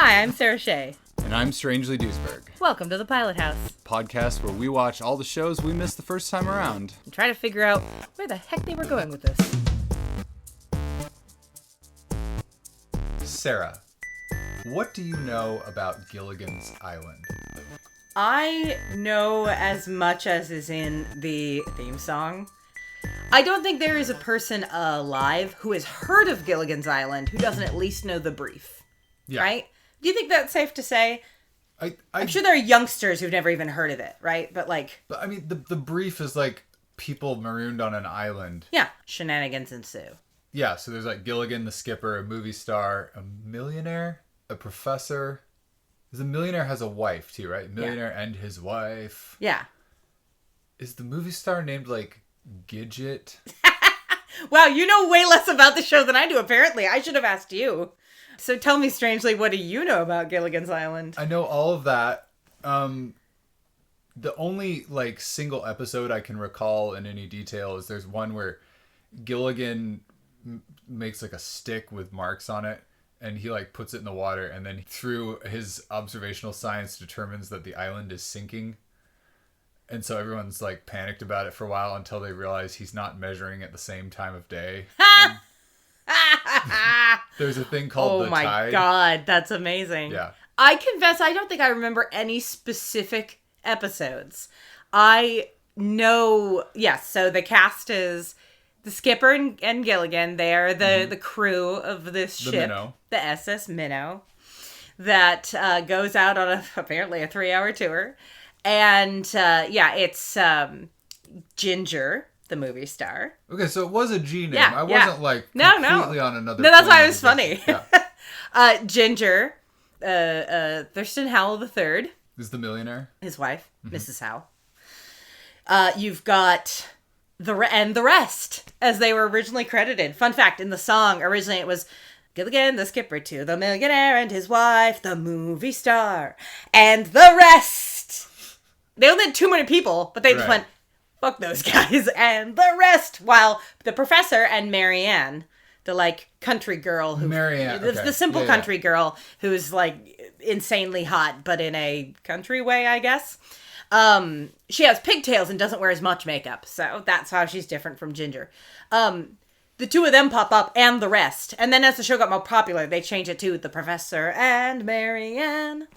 Hi, I'm Sarah Shea. And I'm Strangely Duesberg. Welcome to the Pilot House. Podcast where we watch all the shows we missed the first time around. And try to figure out where the heck they were going with this. Sarah, what do you know about Gilligan's Island? I know as much as is in the theme song. I don't think there is a person alive who has heard of Gilligan's Island who doesn't at least know the brief. Yeah. Right? Do you think that's safe to say? I'm sure there are youngsters who've never even heard of it, right? But I mean, the brief is like people marooned on an island. Yeah. Shenanigans ensue. Yeah, so there's like Gilligan, the skipper, a movie star, a millionaire, a professor. The millionaire has a wife too, right? Millionaire and his wife. Yeah. Is the movie star named like Gidget? Wow, you know way less about the show than I do, apparently. I should have asked you. So tell me, Strangely, what do you know about Gilligan's Island? I know all of that. The only like single episode I can recall in any detail is there's one where Gilligan makes like a stick with marks on it, and he like puts it in the water, and then through his observational science determines that the island is sinking. And so everyone's like panicked about it for a while until they realize he's not measuring at the same time of day. There's a thing called the tide. Oh my God, that's amazing. Yeah. I confess, I don't think I remember any specific episodes. I know, yes, so the cast is the skipper and Gilligan. They are the crew of this ship, the SS Minnow, that goes out on apparently a 3-hour tour. And it's Ginger, the movie star. Okay, so it was a G name. Yeah, I wasn't like completely on another. No, that's why it was funny. Yeah. Ginger, Thurston Howell III is the millionaire. His wife, Mrs. Howell. You've got the rest, as they were originally credited. Fun fact: in the song, originally it was Gilligan, the skipper, to the millionaire and his wife, the movie star, and the rest. They only had too many people, but they just went, fuck those guys, and the rest. While the professor and Marianne, the like country girl the simple country girl who's like insanely hot, but in a country way, I guess. She has pigtails and doesn't wear as much makeup, so that's how she's different from Ginger. The two of them pop up and the rest. And then as the show got more popular, they changed it to the professor and Marianne.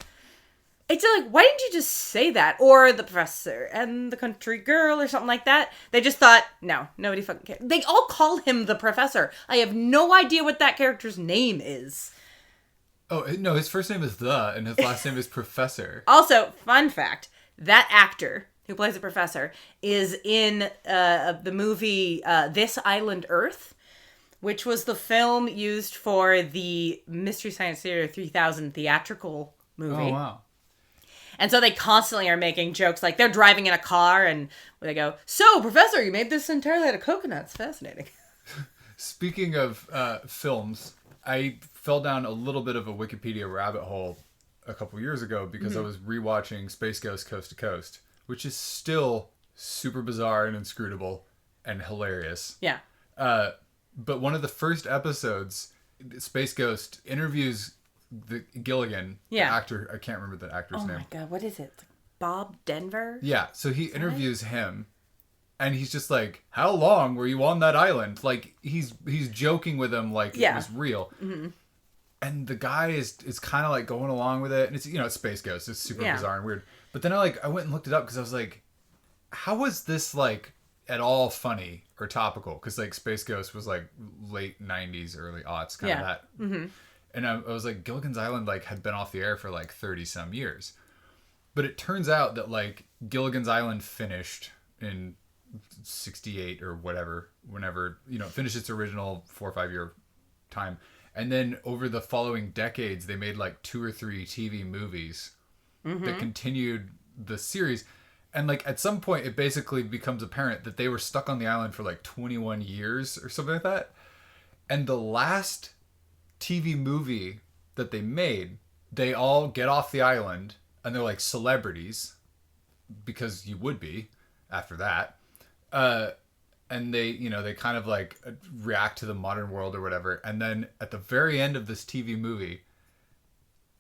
It's like, why didn't you just say that? Or the professor and the country girl or something like that. They just thought, no, nobody fucking cares. They all call him the professor. I have no idea what that character's name is. Oh, no, his first name is and his last name is Professor. Also, fun fact, that actor who plays the professor is in the movie This Island Earth, which was the film used for the Mystery Science Theater 3000 theatrical movie. Oh, wow. And so they constantly are making jokes, like they're driving in a car and they go, "So, Professor, you made this entirely out of coconuts. Fascinating." Speaking of films, I fell down a little bit of a Wikipedia rabbit hole a couple years ago because I was rewatching Space Ghost Coast to Coast, which is still super bizarre and inscrutable and hilarious. Yeah. But one of the first episodes, Space Ghost interviews the Gilligan, the actor. I can't remember the actor's name. Oh my God, what is it? Bob Denver? Yeah, so he interviews him, and he's just like, "How long were you on that island?" Like he's joking with him like it was real. Mm-hmm. And the guy is kind of like going along with it, and it's it's Space Ghost. It's super bizarre and weird. But then I went and looked it up because I was like, how was this like at all funny or topical? Because like Space Ghost was like late 90s, early aughts, kind of that. Mm-hmm. And I was like, Gilligan's Island like had been off the air for like 30 some years. But it turns out that like Gilligan's Island finished in 68 or whatever, whenever, it finished its original 4 or 5 year time. And then over the following decades, they made like 2 or 3 TV movies that continued the series. And like at some point, it basically becomes apparent that they were stuck on the island for like 21 years or something like that. And the last TV movie that they made, they all get off the island and they're like celebrities, because you would be after that. And they, they kind of like react to the modern world or whatever. And then at the very end of this TV movie,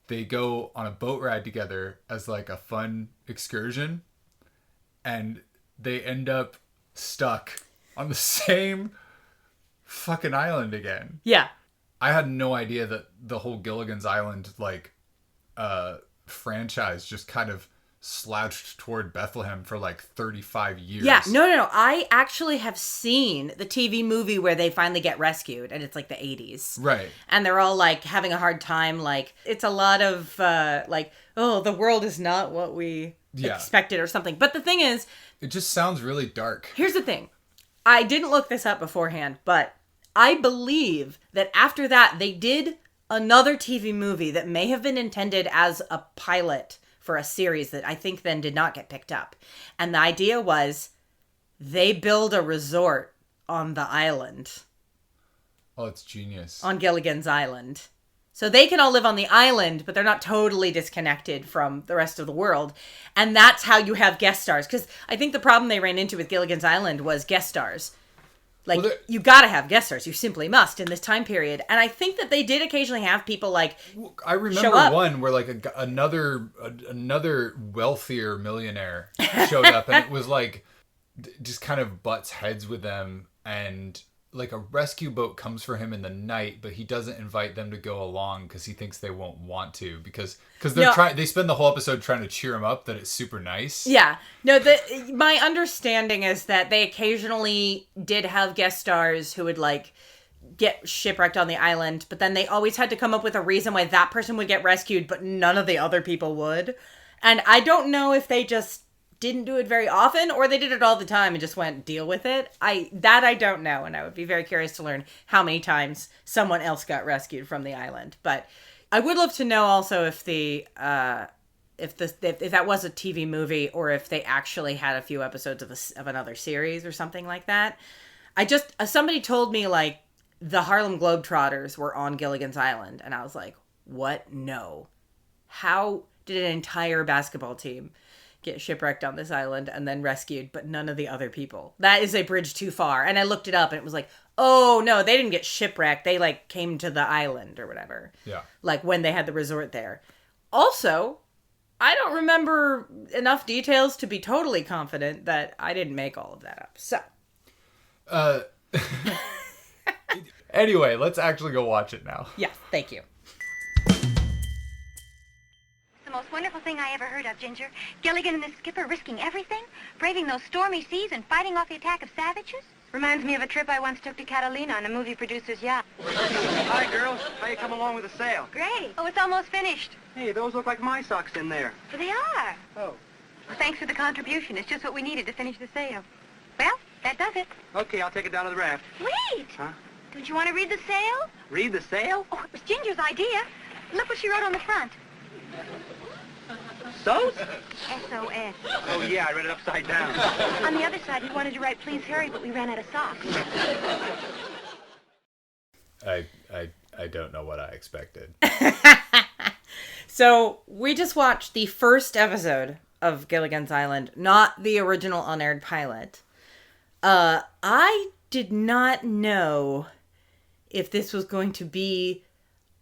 they go on a boat ride together as like a fun excursion, and they end up stuck on the same fucking island again. Yeah. I had no idea that the whole Gilligan's Island like franchise just kind of slouched toward Bethlehem for like 35 years. Yeah, no. I actually have seen the TV movie where they finally get rescued, and it's like the 80s. Right. And they're all like having a hard time. Like, it's a lot of like, oh, the world is not what we expected or something. But the thing is, it just sounds really dark. Here's the thing. I didn't look this up beforehand, but I believe that after that, they did another TV movie that may have been intended as a pilot for a series that I think then did not get picked up. And the idea was they build a resort on the island. Oh, it's genius. On Gilligan's Island. So they can all live on the island, but they're not totally disconnected from the rest of the world. And that's how you have guest stars. Because I think the problem they ran into with Gilligan's Island was guest stars. Like, well, you gotta have guest stars. You simply must in this time period. And I think that they did occasionally have people, like, I remember one where, like, another wealthier millionaire showed up. And it was, like, just kind of butts heads with them. And, like, a rescue boat comes for him in the night. But he doesn't invite them to go along because he thinks they won't want to. Because they spend the whole episode trying to cheer him up that it's super nice. Yeah. No, my understanding is that they occasionally did have guest stars who would, like, get shipwrecked on the island, but then they always had to come up with a reason why that person would get rescued, but none of the other people would. And I don't know if they just didn't do it very often, or they did it all the time and just went, deal with it. I don't know, and I would be very curious to learn how many times someone else got rescued from the island. But I would love to know also if if that was a TV movie or if they actually had a few episodes of another series or something like that. Somebody told me, like, the Harlem Globetrotters were on Gilligan's Island, and I was like, what? No. How did an entire basketball team get shipwrecked on this island and then rescued, but none of the other people? That is a bridge too far. And I looked it up, and it was like, oh, no, they didn't get shipwrecked. They, like, came to the island or whatever. Yeah. Like, when they had the resort there. Also, I don't remember enough details to be totally confident that I didn't make all of that up. So. Anyway, let's actually go watch it now. Yeah, thank you. The most wonderful thing I ever heard of, Ginger. Gilligan and the skipper risking everything, braving those stormy seas and fighting off the attack of savages. Reminds me of a trip I once took to Catalina on a movie producer's yacht. Hi, girls. How you come along with the sail? Great. Oh, it's almost finished. Hey, those look like my socks in there. Well, they are. Oh. Well, thanks for the contribution. It's just what we needed to finish the sail. Well, that does it. Okay, I'll take it down to the raft. Wait. Huh? Don't you want to read the sail? Read the sail? Oh, it was Ginger's idea. Look what she wrote on the front. So's? S-O-S. Oh, yeah, I read it upside down. On the other side, we wanted to write, please hurry, but we ran out of socks. I don't know what I expected. So, we just watched the first episode of Gilligan's Island, not the original unaired pilot. I did not know if this was going to be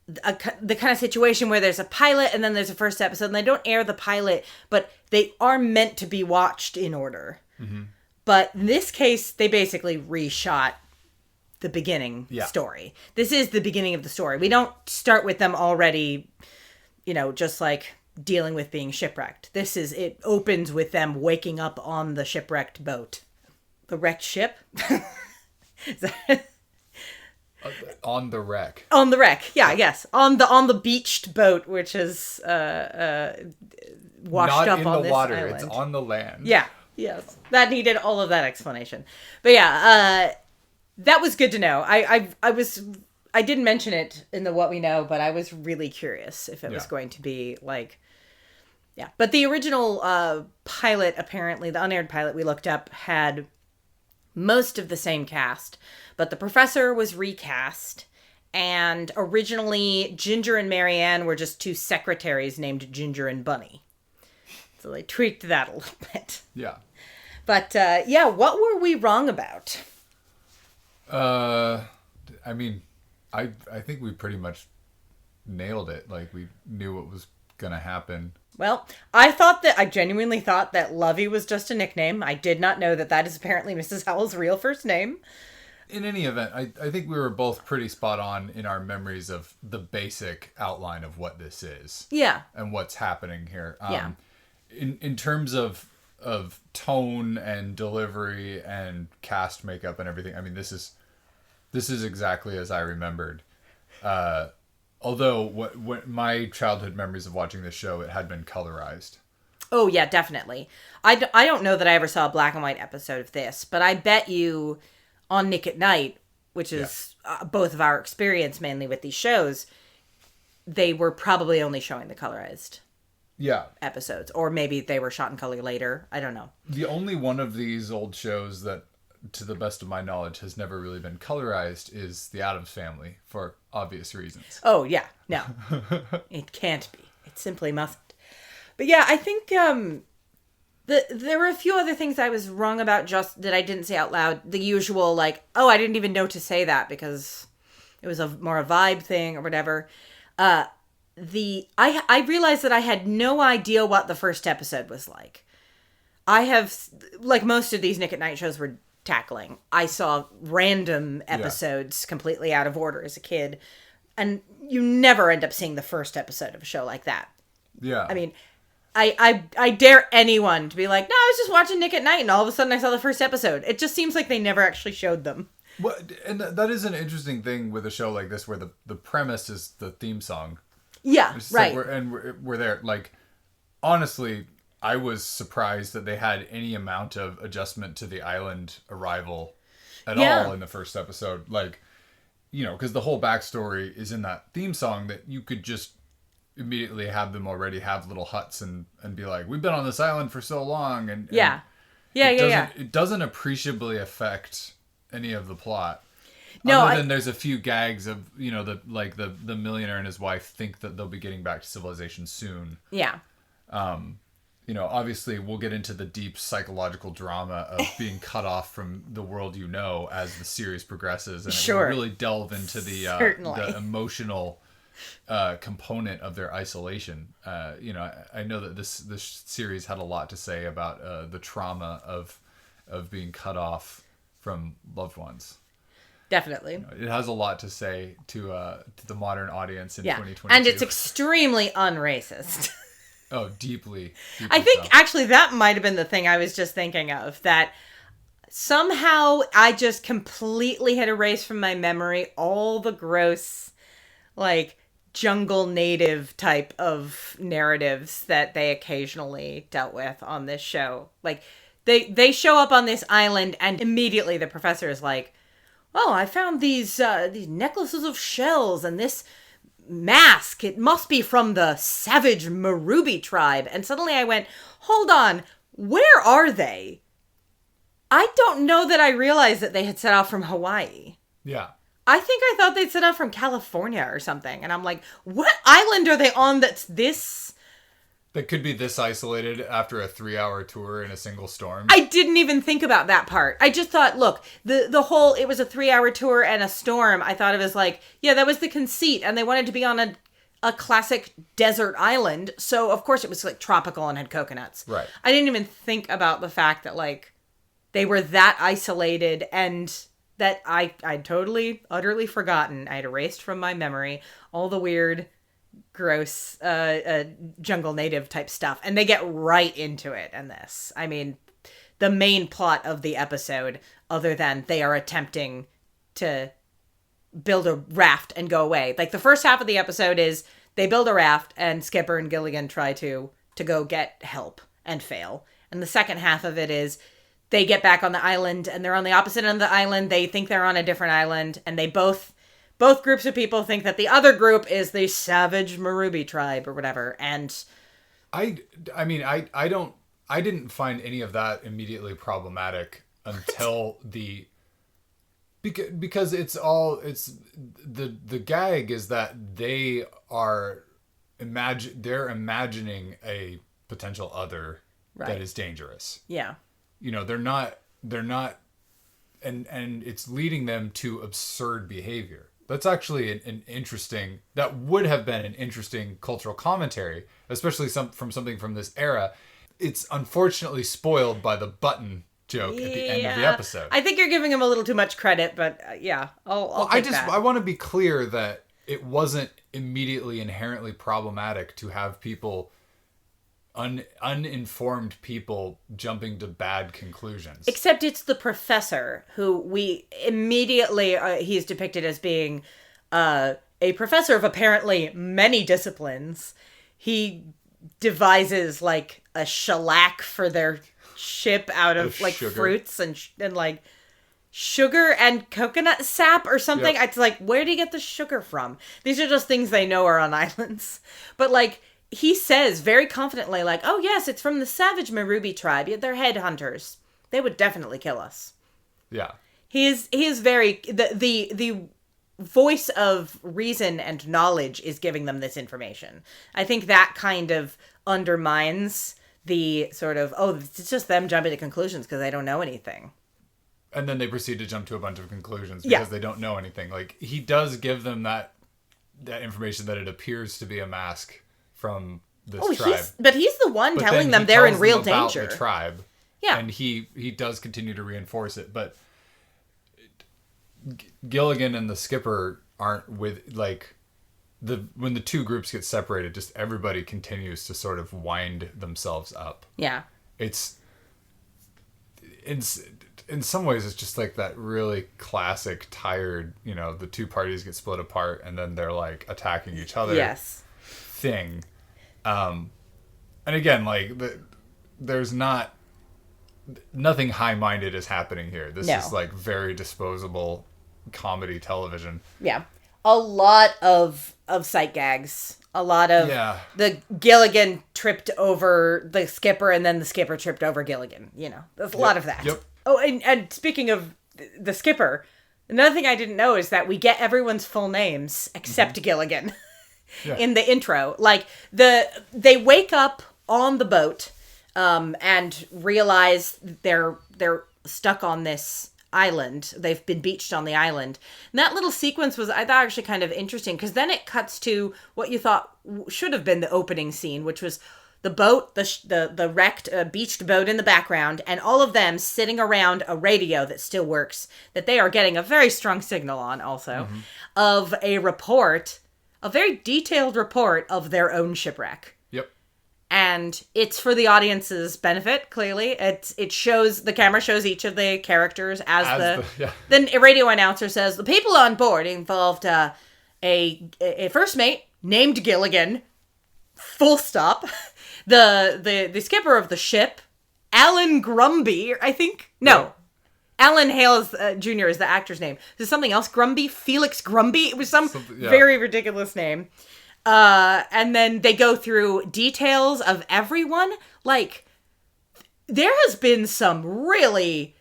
the kind of situation where there's a pilot and then there's a first episode, and they don't air the pilot, but they are meant to be watched in order. Mm-hmm. But in this case, they basically reshot the beginning story. This is the beginning of the story. We don't start with them already, just like dealing with being shipwrecked. It opens with them waking up on the shipwrecked boat. The wrecked ship? On the wreck. On the wreck, yeah, yes. On the beached boat, which is washed up on this water, island. it's on the land. Yeah, yes. That needed all of that explanation. But yeah, that was good to know. I didn't mention it in the What We Know, but I was really curious if it was going to be like, yeah. But the original pilot, apparently, the unaired pilot we looked up, had most of the same cast, but the professor was recast, and originally Ginger and Marianne were just two secretaries named Ginger and Bunny. So they tweaked that a little bit. Yeah. But, what were we wrong about? I mean, I think we pretty much nailed it. Like, we knew what was gonna happen. Well, I genuinely thought that Lovey was just a nickname. I did not know that is apparently Mrs. Howell's real first name. In any event, I think we were both pretty spot on in our memories of the basic outline of what this is. Yeah. And what's happening here. Yeah. In terms of tone and delivery and cast makeup and everything, I mean, this is exactly as I remembered. Although what my childhood memories of watching this show, it had been colorized. Oh, yeah, definitely. I don't know that I ever saw a black and white episode of this, but I bet you on Nick at Night, which is both of our experience mainly with these shows, they were probably only showing the colorized episodes. Or maybe they were shot in color later. I don't know. The only one of these old shows that, to the best of my knowledge, has never really been colorized is The Addams Family, for obvious reasons. Oh, yeah. No. It can't be. It simply mustn't. But yeah, I think there were a few other things I was wrong about just that I didn't say out loud. The usual, like, oh, I didn't even know to say that because it was more a vibe thing or whatever. I realized that I had no idea what the first episode was like. I have, like most of these Nick at Night shows were tackling, I saw random episodes completely out of order as a kid. And you never end up seeing the first episode of a show like that. Yeah. I mean, I dare anyone to be like, no, I was just watching Nick at Night and all of a sudden I saw the first episode. It just seems like they never actually showed them. Well, and that is an interesting thing with a show like this where the premise is the theme song. Yeah, right. Like we're there. Like, honestly, I was surprised that they had any amount of adjustment to the island arrival at all in the first episode. Like, you know, because the whole backstory is in that theme song that you could just immediately have them already have little huts and be like, we've been on this island for so long. And it doesn't appreciably affect any of the plot. No, other than there's a few gags of, you know, the millionaire and his wife think that they'll be getting back to civilization soon. Yeah. You know, obviously we'll get into the deep psychological drama of being cut off from the world you know as the series progresses, and we'll really delve into the emotional component of their isolation. You know, I know that this series had a lot to say about the trauma of being cut off from loved ones. Definitely. You know, it has a lot to say to the modern audience in 2022. And it's extremely unracist. Oh, deeply I think so. Actually that might have been the thing I was just thinking of, that somehow I just completely had erased from my memory all the gross, like, jungle native type of narratives that they occasionally dealt with on this show. Like, they show up on this island and immediately the professor is like, oh, I found these necklaces of shells and this mask. It must be from the savage Marubi tribe. And suddenly I went, hold on, where are they? I don't know that I realized that they had set off from Hawaii. Yeah. I think I thought they'd set off from California or something. And I'm like, what island are they on that's this? That could be this isolated after a 3-hour tour in a single storm. I didn't even think about that part. I just thought, look, the whole, it was a 3-hour tour and a storm. I thought it was like, yeah, that was the conceit. And they wanted to be on a classic desert island. So, of course, it was like tropical and had coconuts. Right. I didn't even think about the fact that, like, they were that isolated and that I'd totally, utterly forgotten. I had erased from my memory all the weird, gross jungle native type stuff, and they get right into it in this. I mean, the main plot of the episode, other than they are attempting to build a raft and go away, like the first half of the episode is they build a raft and Skipper and Gilligan try to go get help and fail, and the second half of it is they get back on the island and they're on the opposite end of the island. They think they're on a different island, and they both groups of people think that the other group is the savage Marubi tribe or whatever. And I mean, I didn't find any of that immediately problematic until because it's the gag is that they are they're imagining a potential other that is dangerous. Yeah. You know, they're not and it's leading them to absurd behavior. That's actually an interesting, that would have been an interesting cultural commentary, especially from something from this era. It's unfortunately spoiled by the button joke at the end of the episode. I think you're giving him a little too much credit, but I'll take that. I want to be clear that it wasn't immediately inherently problematic to have people, uninformed people, jumping to bad conclusions. Except it's the professor who we immediately, he's depicted as being a professor of apparently many disciplines. He devises like a shellac for their ship out of like sugar. Fruits and like sugar and coconut sap or something. Yep. It's like, where do you get the sugar from? These are just things they know are on islands. But like, he says very confidently, like, oh yes, it's from the Savage Marubi tribe. Yeah, they're headhunters. They would definitely kill us. Yeah. He is very, the voice of reason and knowledge is giving them this information. I think that kind of undermines the sort of, oh, it's just them jumping to conclusions because they don't know anything. And then they proceed to jump to a bunch of conclusions because they don't know anything. Like, he does give them that information that it appears to be a mask from this tribe. But he's the one telling them they're in real danger. About the tribe. Yeah. And he does continue to reinforce it. But Gilligan and the skipper aren't with, like, when the two groups get separated, just everybody continues to sort of wind themselves up. Yeah. It's in some ways it's just like that really classic tired, the two parties get split apart and then they're like attacking each other. Yes. Thing. And again, like there's nothing high-minded is happening here. This is like very disposable comedy television. Yeah. A lot of sight gags. A lot of the Gilligan tripped over the skipper and then the skipper tripped over Gilligan. There's a lot of that. Yep. Oh, and speaking of the skipper, another thing I didn't know is that we get everyone's full names except Gilligan in the intro. Like they wake up on the boat and realize they're stuck on this island. They've been beached on the island. And that little sequence was, I thought, actually kind of interesting because then it cuts to what you thought should have been the opening scene, which was the boat, the wrecked, beached boat in the background, and all of them sitting around a radio that still works, that they are getting a very strong signal on also, of a report, a very detailed report of their own shipwreck. Yep. And it's for the audience's benefit, clearly. The camera shows each of the characters as Then a radio announcer says, the people on board involved a first mate named Gilligan, full stop. The skipper of the ship, Alan Grumby, I think. No. Alan Hales Jr. is the actor's name. Is it something else? Grumby? Felix Grumby? It was some very ridiculous name. And then they go through details of everyone. Like, there has been some really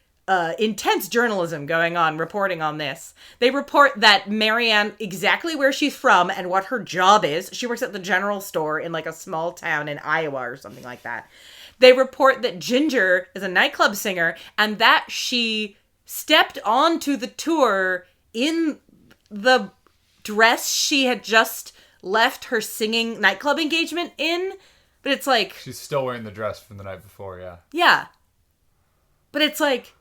intense journalism going on reporting on this. They report that Marianne, exactly where she's from and what her job is. She works at the general store in like a small town in Iowa or something like that. They report that Ginger is a nightclub singer and that she stepped onto the tour in the dress she had just left her singing nightclub engagement in. But it's like, she's still wearing the dress from the night before. Yeah. But it's like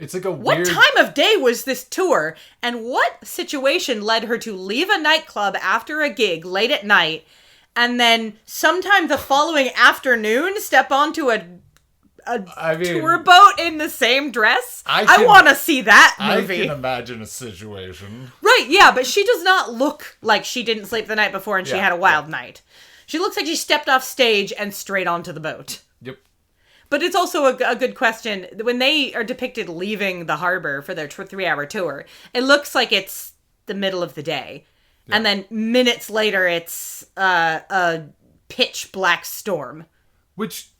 a weird... What time of day was this tour? And what situation led her to leave a nightclub after a gig late at night and then sometime the following afternoon step onto a tour boat in the same dress? I want to see that movie. I can imagine a situation. Right, yeah, but she does not look like she didn't sleep the night before and she had a wild night. She looks like she stepped off stage and straight onto the boat. Yep. But it's also a good question. When they are depicted leaving the harbor for their 3-hour tour, it looks like it's the middle of the day. Yeah. And then minutes later, it's a pitch black storm. Which,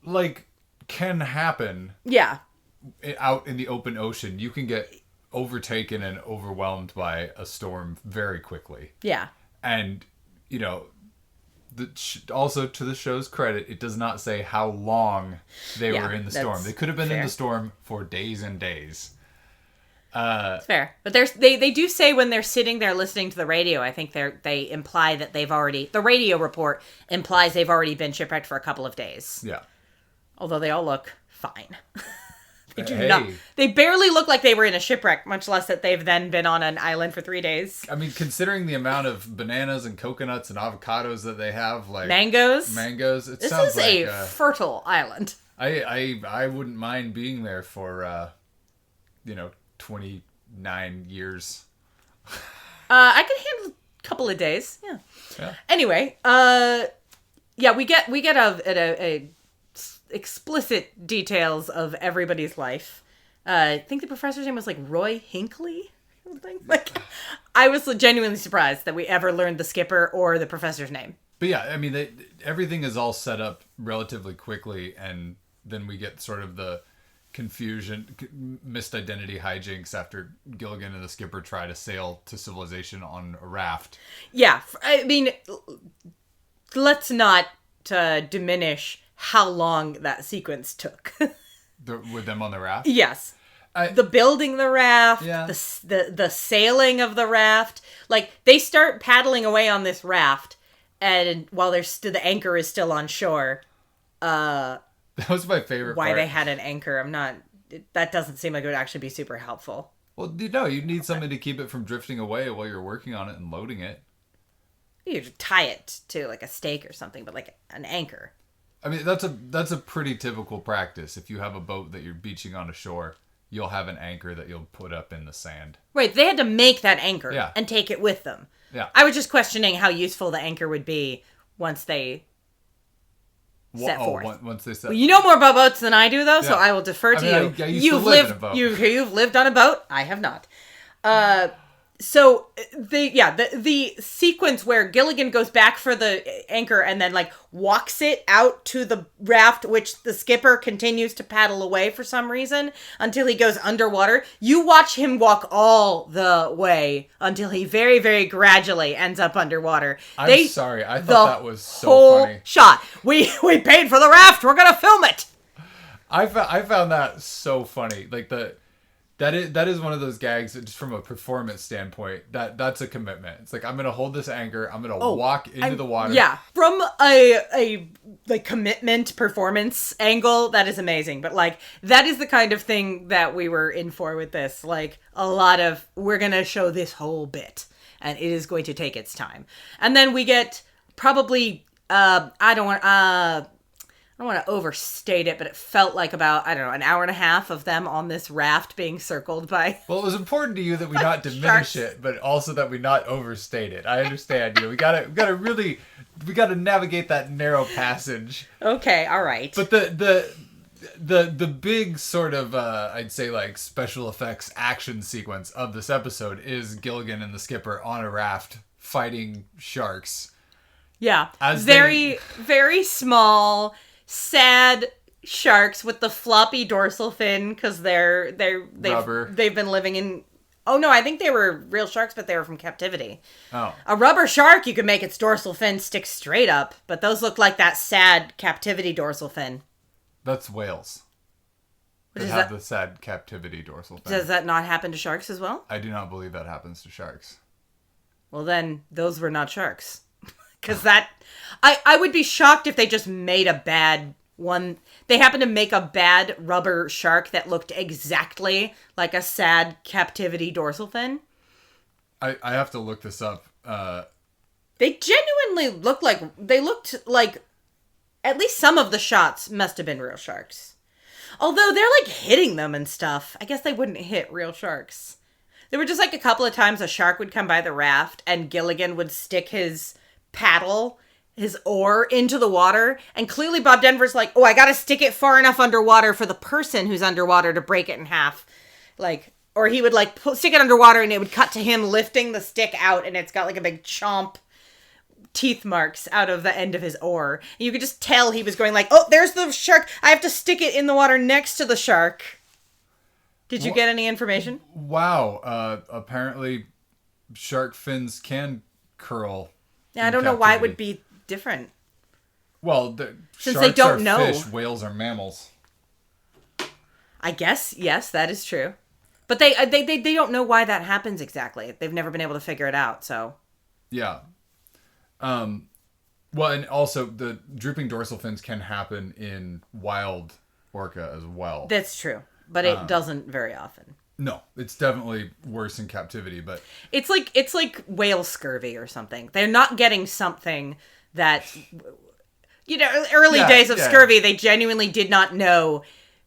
like, can happen. Yeah. Out in the open ocean. You can get overtaken and overwhelmed by a storm very quickly. Yeah. And, also to the show's credit, it does not say how long they were in the storm. They could have been in the storm for days and days. It's fair. But they do say when they're sitting there listening to the radio, I think they imply that the radio report implies they've already been shipwrecked for a couple of days. Yeah. Although they all look fine. They do not. They barely look like they were in a shipwreck, much less that they've then been on an island for 3 days. I mean, considering the amount of bananas and coconuts and avocados that they have, like mangoes. This is a fertile island. I wouldn't mind being there for 29 years. I could handle a couple of days. Yeah. Anyway, we get a explicit details of everybody's life. I think the professor's name was like Roy Hinckley. Like, I was genuinely surprised that we ever learned the skipper or the professor's name. But yeah, I mean, everything is all set up relatively quickly, and then we get sort of the confusion, missed identity hijinks after Gilligan and the skipper try to sail to civilization on a raft. Yeah, I mean, let's not diminish how long that sequence took. With them on the raft? Yes. The building the raft, yeah. the sailing of the raft. Like, they start paddling away on this raft, and while the anchor is still on shore. That was my favorite part. Why they had an anchor, that doesn't seem like it would actually be super helpful. Well, you need something to keep it from drifting away while you're working on it and loading it. You tie it to like a stake or something, but like an anchor. I mean, that's a pretty typical practice. If you have a boat that you're beaching on a shore, you'll have an anchor that you'll put up in the sand. Right, they had to make that anchor and take it with them. Yeah. I was just questioning how useful the anchor would be once they set forth. Once they set. Well, you know more about boats than I do, though, so I will defer to you. I used to live in a boat. You've lived on a boat. I have not. So the sequence where Gilligan goes back for the anchor and then like walks it out to the raft, which the skipper continues to paddle away for some reason until he goes underwater. You watch him walk all the way until he very, very gradually ends up underwater. I'm sorry, I thought that was so funny. Shot. We paid for the raft. We're gonna film it. I found that so funny. Like that is one of those gags that just from a performance standpoint, that's a commitment. It's like, I'm going to hold this anchor. I'm going to walk into the water. Yeah. From a commitment performance angle, that is amazing. But like, that is the kind of thing that we were in for with this. Like a lot of, we're going to show this whole bit and it is going to take its time. And then we get probably, I don't want to overstate it, but it felt like about, I don't know, an hour and a half of them on this raft being circled by... Well, it was important to you that we not diminish it, but also that we not overstate it. I understand you. We gotta navigate that narrow passage. Okay, all right. But the big sort of, I'd say like special effects action sequence of this episode is Gilligan and the skipper on a raft fighting sharks. Yeah. Very small, sad sharks with the floppy dorsal fin because they've been living in. Oh no, I think they were real sharks, but they were from captivity. Oh, a rubber shark, you could make its dorsal fin stick straight up, but those look like that sad captivity dorsal fin. That's whales. They have the sad captivity dorsal fin. Does that not happen to sharks as well? I do not believe that happens to sharks. Well, then those were not sharks. Because I would be shocked if they just made a bad one. They happened to make a bad rubber shark that looked exactly like a sad captivity dorsal fin. I have to look this up. They genuinely looked like at least some of the shots must have been real sharks. Although they're like hitting them and stuff. I guess they wouldn't hit real sharks. There were just like a couple of times a shark would come by the raft and Gilligan would stick his oar into the water, and clearly Bob Denver's like, oh, I gotta stick it far enough underwater for the person who's underwater to break it in half, like, or he would like stick it underwater and it would cut to him lifting the stick out and it's got like a big chomp teeth marks out of the end of his oar. And you could just tell he was going like, oh, there's the shark, I have to stick it in the water next to the shark. Did you get any information? Wow. Apparently shark fins can curl. Yeah, I don't know why it would be different. Well, since sharks they don't are know. Fish, whales are mammals. I guess, yes, that is true. But they don't know why that happens exactly. They've never been able to figure it out, so. Yeah. Well, and also the drooping dorsal fins can happen in wild orca as well. That's true, but it doesn't very often. No, it's definitely worse in captivity, but it's like whale scurvy or something. They're not getting something that, early days of scurvy, they genuinely did not know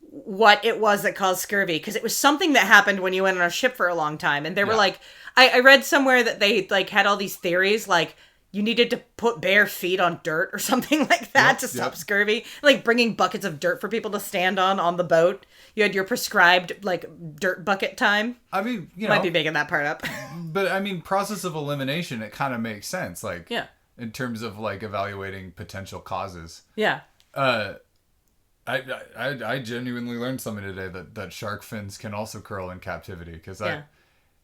what it was that caused scurvy, because it was something that happened when you went on a ship for a long time, and they were like, I read somewhere that they like had all these theories, like you needed to put bare feet on dirt or something like that to stop scurvy, like bringing buckets of dirt for people to stand on the boat. You had your prescribed like dirt bucket time. I mean, might be making that part up. But I mean, process of elimination, it kind of makes sense, like in terms of like evaluating potential causes. Yeah. I genuinely learned something today that shark fins can also curl in captivity, because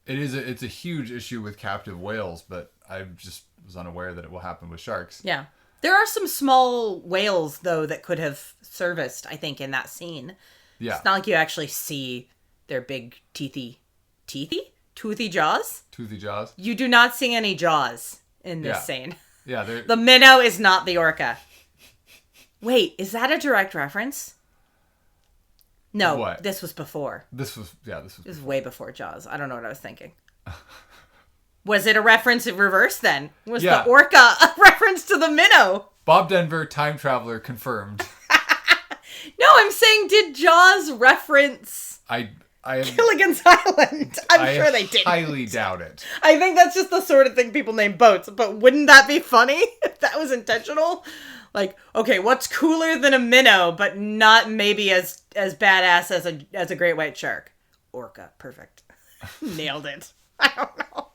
it's a huge issue with captive whales, but I just was unaware that it will happen with sharks. Yeah. There are some small whales though that could have serviced, I think, in that scene. Yeah. It's not like you actually see their big toothy jaws. Toothy jaws. You do not see any jaws in this scene. Yeah. The minnow is not the orca. Wait, is that a direct reference? No, what? This was before. This was way before Jaws. I don't know what I was thinking. Was it a reference in reverse then? Was the orca a reference to the minnow? Bob Denver, time traveler, confirmed. No, I'm saying, did Jaws reference Gilligan's Island? I'm sure they did. I highly doubt it. I think that's just the sort of thing people name boats, but wouldn't that be funny if that was intentional? Like, okay, what's cooler than a minnow, but not maybe as badass as a great white shark? Orca. Perfect. Nailed it. I don't know.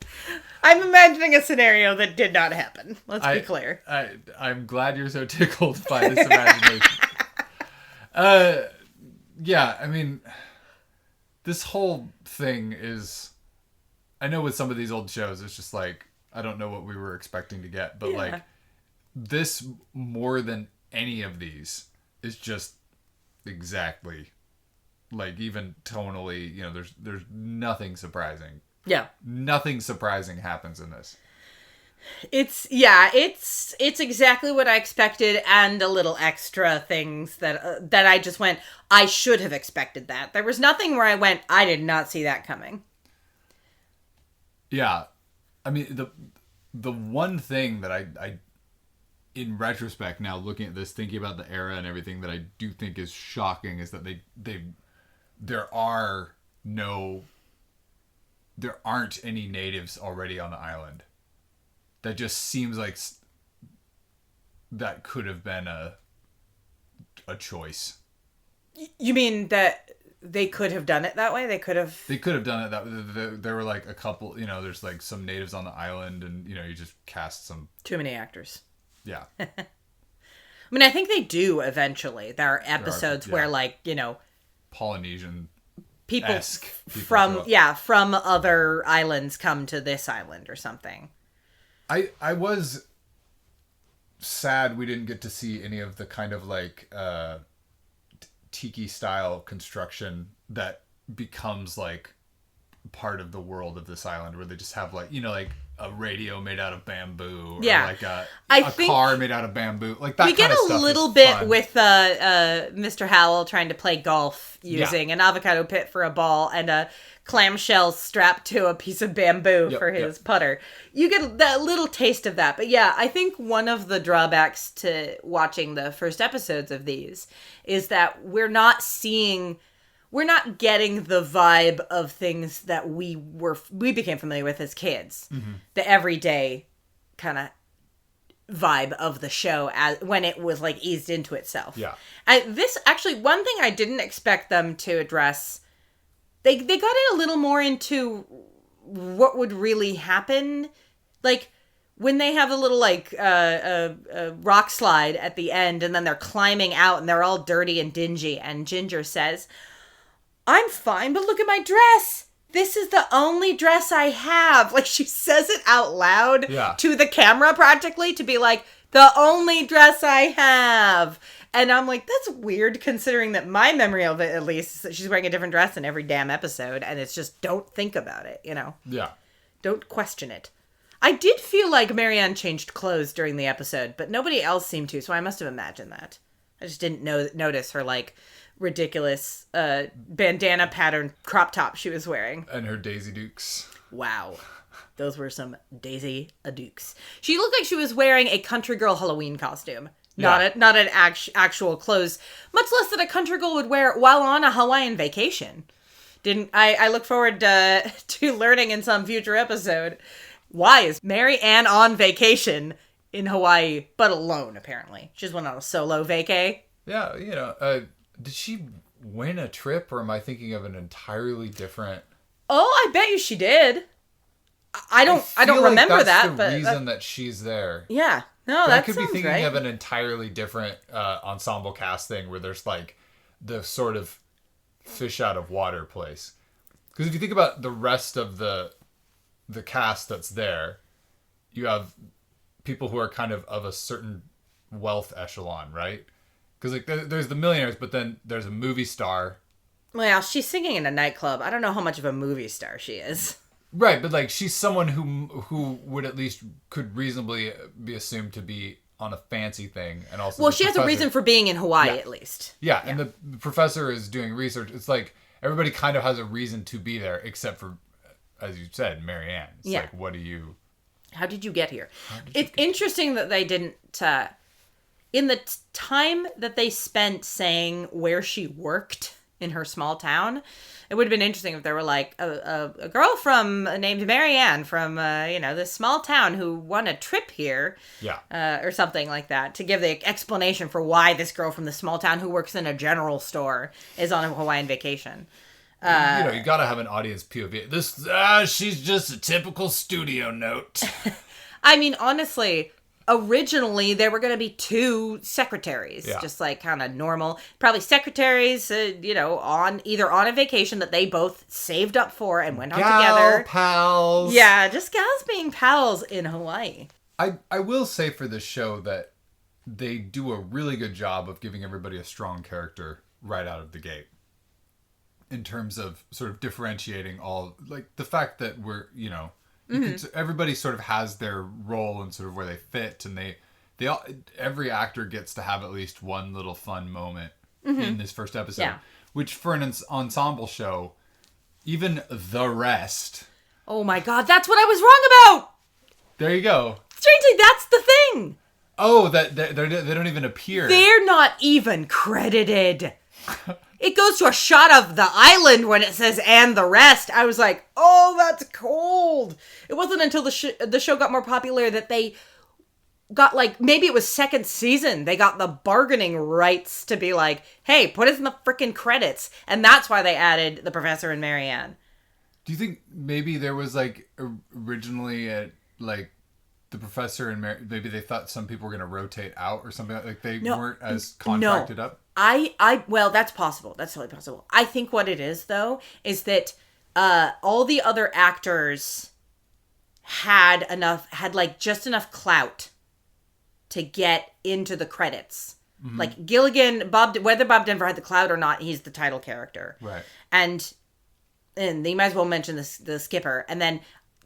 I'm imagining a scenario that did not happen. Let's be clear. I'm glad you're so tickled by this imagination. Yeah, I mean, this whole thing is, I know with some of these old shows, it's just like, I don't know what we were expecting to get, but like, this more than any of these is just exactly, like, even tonally, there's nothing surprising. Yeah. Nothing surprising happens in this. It's exactly what I expected, and a little extra things that I just went, I should have expected that. There was nothing where I went, I did not see that coming. Yeah. I mean, the one thing that I in retrospect, now looking at this, thinking about the era and everything, that I do think is shocking is that there aren't any natives already on the island. That just seems like that could have been a choice. You mean that they could have done it that way? They could have done it that way. There were like a couple, there's like some natives on the island, and you just cast some. Too many actors. Yeah. I mean, I think they do eventually. There are episodes where, like, Polynesian people from other islands come to this island or something. I was sad we didn't get to see any of the kind of like tiki style construction that becomes like part of the world of this island, where they just have like like a radio made out of bamboo, or like a car made out of bamboo, like that. We get a little bit with Mr. Howell trying to play golf using an avocado pit for a ball and a clamshell strapped to a piece of bamboo for his putter. You get that little taste of that. But yeah, I think one of the drawbacks to watching the first episodes of these is that we're not getting the vibe of things that we became familiar with as kids. Mm-hmm. The everyday kind of vibe of the show when it was like eased into itself. Yeah. This actually, one thing I didn't expect them to address, they got it a little more into what would really happen. Like when they have a little like a rock slide at the end, and then they're climbing out and they're all dirty and dingy, and Ginger says, I'm fine, but look at my dress. This is the only dress I have. Like, she says it out loud to the camera practically, to be like, the only dress I have. And I'm like, that's weird considering that my memory of it, at least, is that she's wearing a different dress in every damn episode. And it's just, don't think about it, you know? Yeah. Don't question it. I did feel like Marianne changed clothes during the episode, but nobody else seemed to, so I must have imagined that. I just didn't notice her, like, ridiculous bandana pattern crop top she was wearing. And her Daisy Dukes. Wow. Those were some Daisy Dukes. She looked like she was wearing a country girl Halloween costume. Not an actual clothes, much less that a country girl would wear while on a Hawaiian vacation. I look forward to learning in some future episode, why is Mary Ann on vacation in Hawaii, but alone, apparently? She just went on a solo vacay. Yeah, you know, did she win a trip, or am I thinking of an entirely different... Oh, I bet you she did. I don't remember like that, but the reason that she's there. Yeah. No, but that I could be thinking right. of an entirely different ensemble cast thing where there's like the sort of fish out of water place. Because if you think about the rest of the cast that's there, you have people who are kind of a certain wealth echelon, right? Because like there's the millionaires, but then there's a movie star. Well, she's singing in a nightclub. I don't know how much of a movie star she is. Right, but like she's someone who would at least could reasonably be assumed to be on a fancy thing, and also well, she has a reason for being in Hawaii at least. Yeah, and the professor is doing research. It's like everybody kind of has a reason to be there, except for, as you said, Mary Ann. It's like, what do you? How did you get here? It's interesting that they didn't. In the time that they spent saying where she worked in her small town, it would have been interesting if there were like a girl named Mary Ann from this small town who won a trip here, or something like that, to give the explanation for why this girl from the small town who works in a general store is on a Hawaiian vacation. You gotta have an audience POV. She's just a typical studio note. I mean, honestly, originally there were going to be two secretaries, just like kind of normal, probably secretaries, on a vacation that they both saved up for and went on together. Pals. Yeah, just gals being pals in Hawaii. I will say for this show that they do a really good job of giving everybody a strong character right out of the gate. In terms of sort of differentiating all, like the fact that we're, everybody sort of has their role and sort of where they fit, and they all, every actor gets to have at least one little fun moment in this first episode, which for an ensemble show, even the rest. Oh my God, that's what I was wrong about. There you go. Strangely, that's the thing. Oh, that they don't even appear. They're not even credited. It goes to a shot of the island when it says "and the rest." I was like, "Oh, that's cold." It wasn't until the show got more popular that they got, like, maybe it was second season, they got the bargaining rights to be like, "Hey, put us in the freaking credits," and that's why they added the professor and Mary Ann. Do you think maybe there was like originally like the professor and Mary, maybe they thought some people were going to rotate out or something, like they weren't as contracted up? Well, that's possible. That's totally possible. I think what it is, though, is that all the other actors had like just enough clout to get into the credits. Mm-hmm. Like Gilligan, whether Bob Denver had the clout or not, he's the title character. Right. And you might as well mention the skipper. And then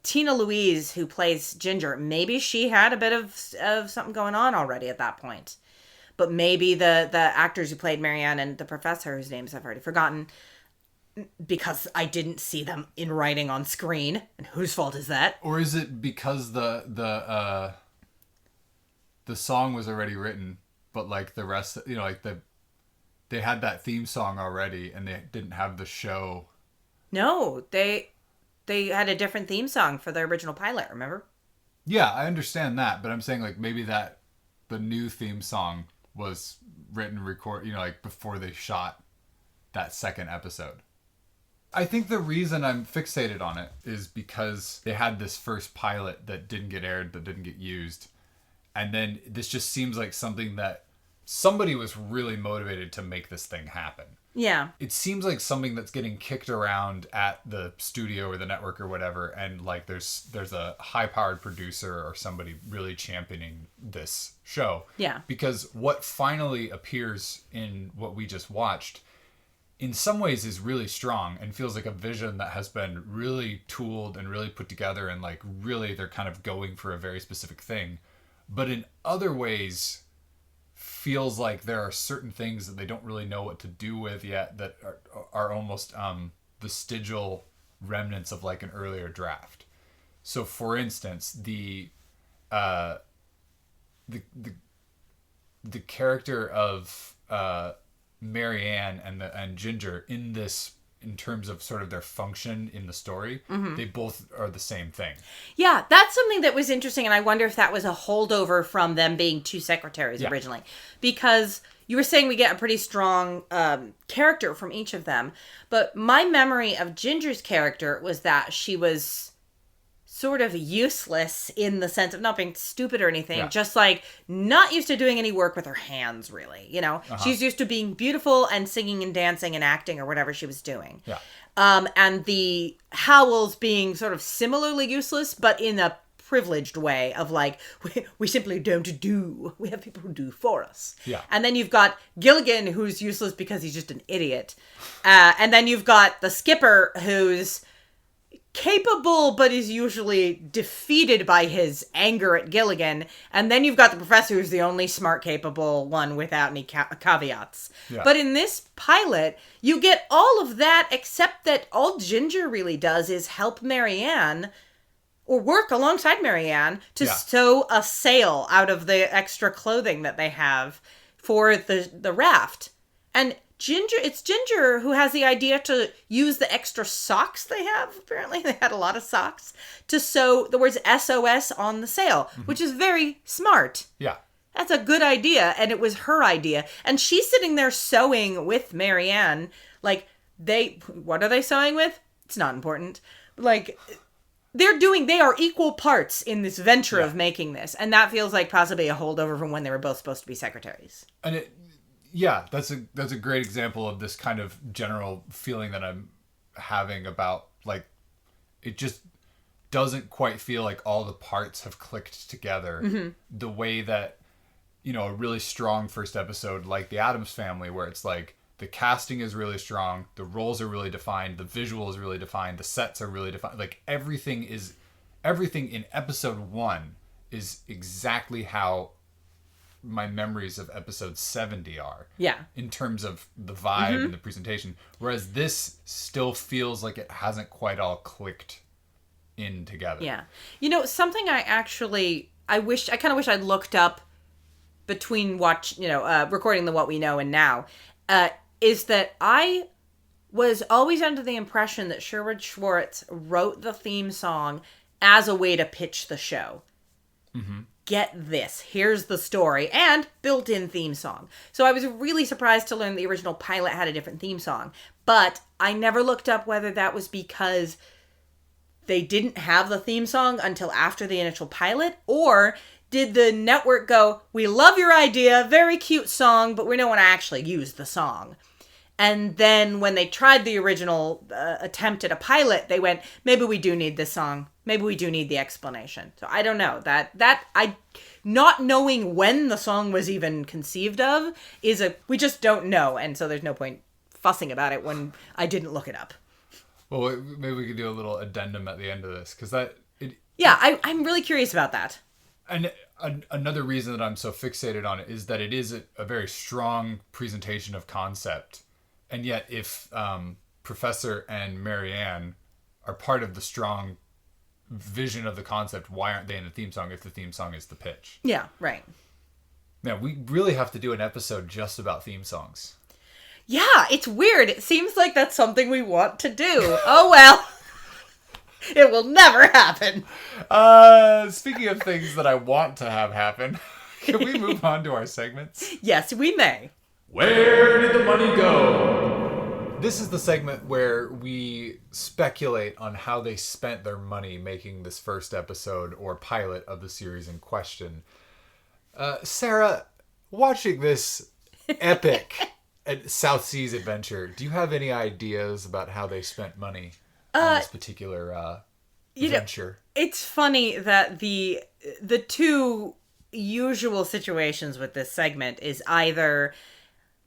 Tina Louise, who plays Ginger, maybe she had a bit of something going on already at that point. But maybe the actors who played Mary Ann and the professor, whose names I've already forgotten, because I didn't see them in writing on screen. And whose fault is that? Or is it because the song was already written, but like the rest, like they had that theme song already, and they didn't have the show. No, they had a different theme song for the original pilot. Remember? Yeah, I understand that, but I'm saying like maybe that the new theme song was written, like before they shot that second episode. I think the reason I'm fixated on it is because they had this first pilot that didn't get aired, that didn't get used. And then this just seems like something that somebody was really motivated to make this thing happen. Yeah. It seems like something that's getting kicked around at the studio or the network or whatever, and like there's a high-powered producer or somebody really championing this show. Yeah. Because what finally appears in what we just watched, in some ways, is really strong and feels like a vision that has been really tooled and really put together, and like really they're kind of going for a very specific thing. But in other ways, feels like there are certain things that they don't really know what to do with yet that are almost vestigial remnants of like an earlier draft. So, for instance, the character of Marianne and Ginger in this, in terms of sort of their function in the story, they both are the same thing. Yeah, that's something that was interesting, and I wonder if that was a holdover from them being two secretaries originally. Because you were saying we get a pretty strong character from each of them, but my memory of Ginger's character was that she was sort of useless in the sense of not being stupid or anything, just like not used to doing any work with her hands, really. You know, she's used to being beautiful and singing and dancing and acting or whatever she was doing. Yeah. And the Howells being sort of similarly useless, but in a privileged way of like, we simply don't do. We have people who do for us. Yeah. And then you've got Gilligan, who's useless because he's just an idiot. And then you've got the skipper, who's capable but is usually defeated by his anger at Gilligan, and then you've got the professor, who's the only smart, capable one without any caveats. But in this pilot, you get all of that, except that all Ginger really does is help Marianne, or work alongside Marianne, to sew a sail out of the extra clothing that they have for the raft. And it's Ginger who has the idea to use the extra socks they have. Apparently, they had a lot of socks to sew the words SOS on the sail, which is very smart. Yeah. That's a good idea, and it was her idea. And she's sitting there sewing with Marianne. Like, what are they sewing with? It's not important. Like, they are equal parts in this venture of making this. And that feels like possibly a holdover from when they were both supposed to be secretaries. And yeah, that's a great example of this kind of general feeling that I'm having about, like, it just doesn't quite feel like all the parts have clicked together the way that, you know, a really strong first episode like The Addams Family, where it's like the casting is really strong, the roles are really defined, the visual is really defined, the sets are really defined. Like, everything in episode 1 is exactly how my memories of episode 70 are. Yeah. In terms of the vibe and the presentation. Whereas this still feels like it hasn't quite all clicked in together. Yeah. You know, something I kind of wish I'd looked up between recording the What We Know and now, is that I was always under the impression that Sherwood Schwartz wrote the theme song as a way to pitch the show. Get this, here's the story, and built-in theme song. So I was really surprised to learn the original pilot had a different theme song, but I never looked up whether that was because they didn't have the theme song until after the initial pilot, or did the network go, we love your idea, very cute song, but we don't want to actually use the song. And then when they tried the original attempt at a pilot, they went, maybe we do need this song. Maybe we do need the explanation. So I don't know. Not knowing when the song was even conceived of we just don't know. And so there's no point fussing about it when I didn't look it up. Well, maybe we could do a little addendum at the end of this, because I'm really curious about that. And another reason that I'm so fixated on it is that it is a very strong presentation of concept. And yet, if Professor and Marianne are part of the strong vision of the concept, why aren't they in the theme song if the theme song is the pitch? Yeah, right. Now, we really have to do an episode just about theme songs. Yeah, it's weird. It seems like that's something we want to do. Oh, well. It will never happen. Speaking of things that I want to have happen, can we move on to our segments? Yes, we may. Where did the money go? This is the segment where we speculate on how they spent their money making this first episode or pilot of the series in question. Sarah, watching this epic South Seas Adventure. Do you have any ideas about how they spent money on this particular adventure? It's funny that the two usual situations with this segment is either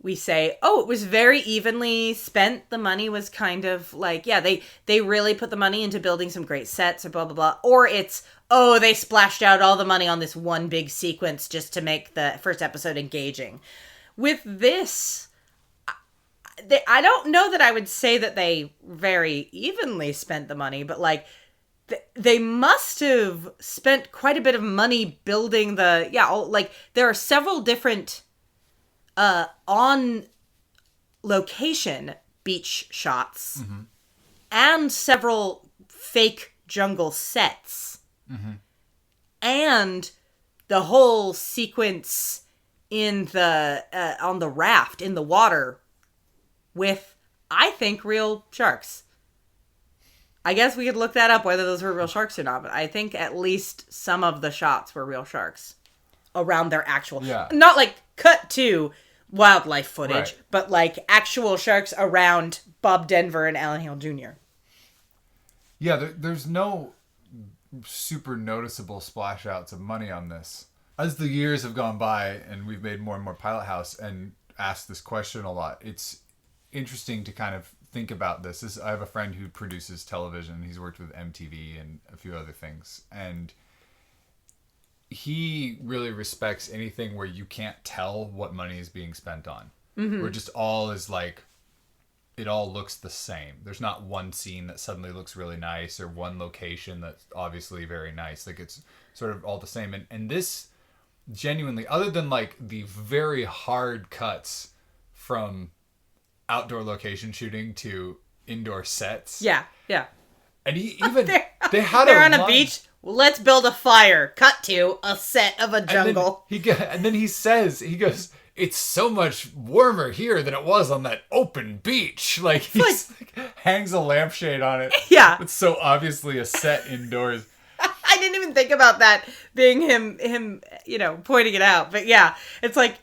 we say, oh, it was very evenly spent. The money was kind of like, yeah, they really put the money into building some great sets or blah, blah, blah. Or it's, oh, they splashed out all the money on this one big sequence just to make the first episode engaging. With this, I don't know that I would say that they very evenly spent the money, but like, they must have spent quite a bit of money building like there are several different on location beach shots and several fake jungle sets and the whole sequence in the on the raft in the water with, I think, real sharks. I guess we could look that up, whether those were real sharks or not, but I think at least some of the shots were real sharks around their actual... Yeah. Not like cut to wildlife footage, right. but like actual sharks around Bob Denver and Alan Hale Jr. Yeah, there's no super noticeable splash outs of money on this. As the years have gone by and we've made more and more Pilot House and asked this question a lot, it's interesting to kind of think about this. I have a friend who produces television. He's worked with MTV and a few other things. And he really respects anything where you can't tell what money is being spent on. Where just all is like, it all looks the same. There's not one scene that suddenly looks really nice or one location that's obviously very nice. Like it's sort of all the same. And this genuinely, other than like the very hard cuts from outdoor location shooting to indoor sets. Yeah. And they had they're on a beach. Well, let's build a fire. Cut to a set of a jungle. And then he goes, it's so much warmer here than it was on that open beach. Like hangs a lampshade on it. Yeah. It's so obviously a set indoors. I didn't even think about that being him, pointing it out. But yeah, it's like,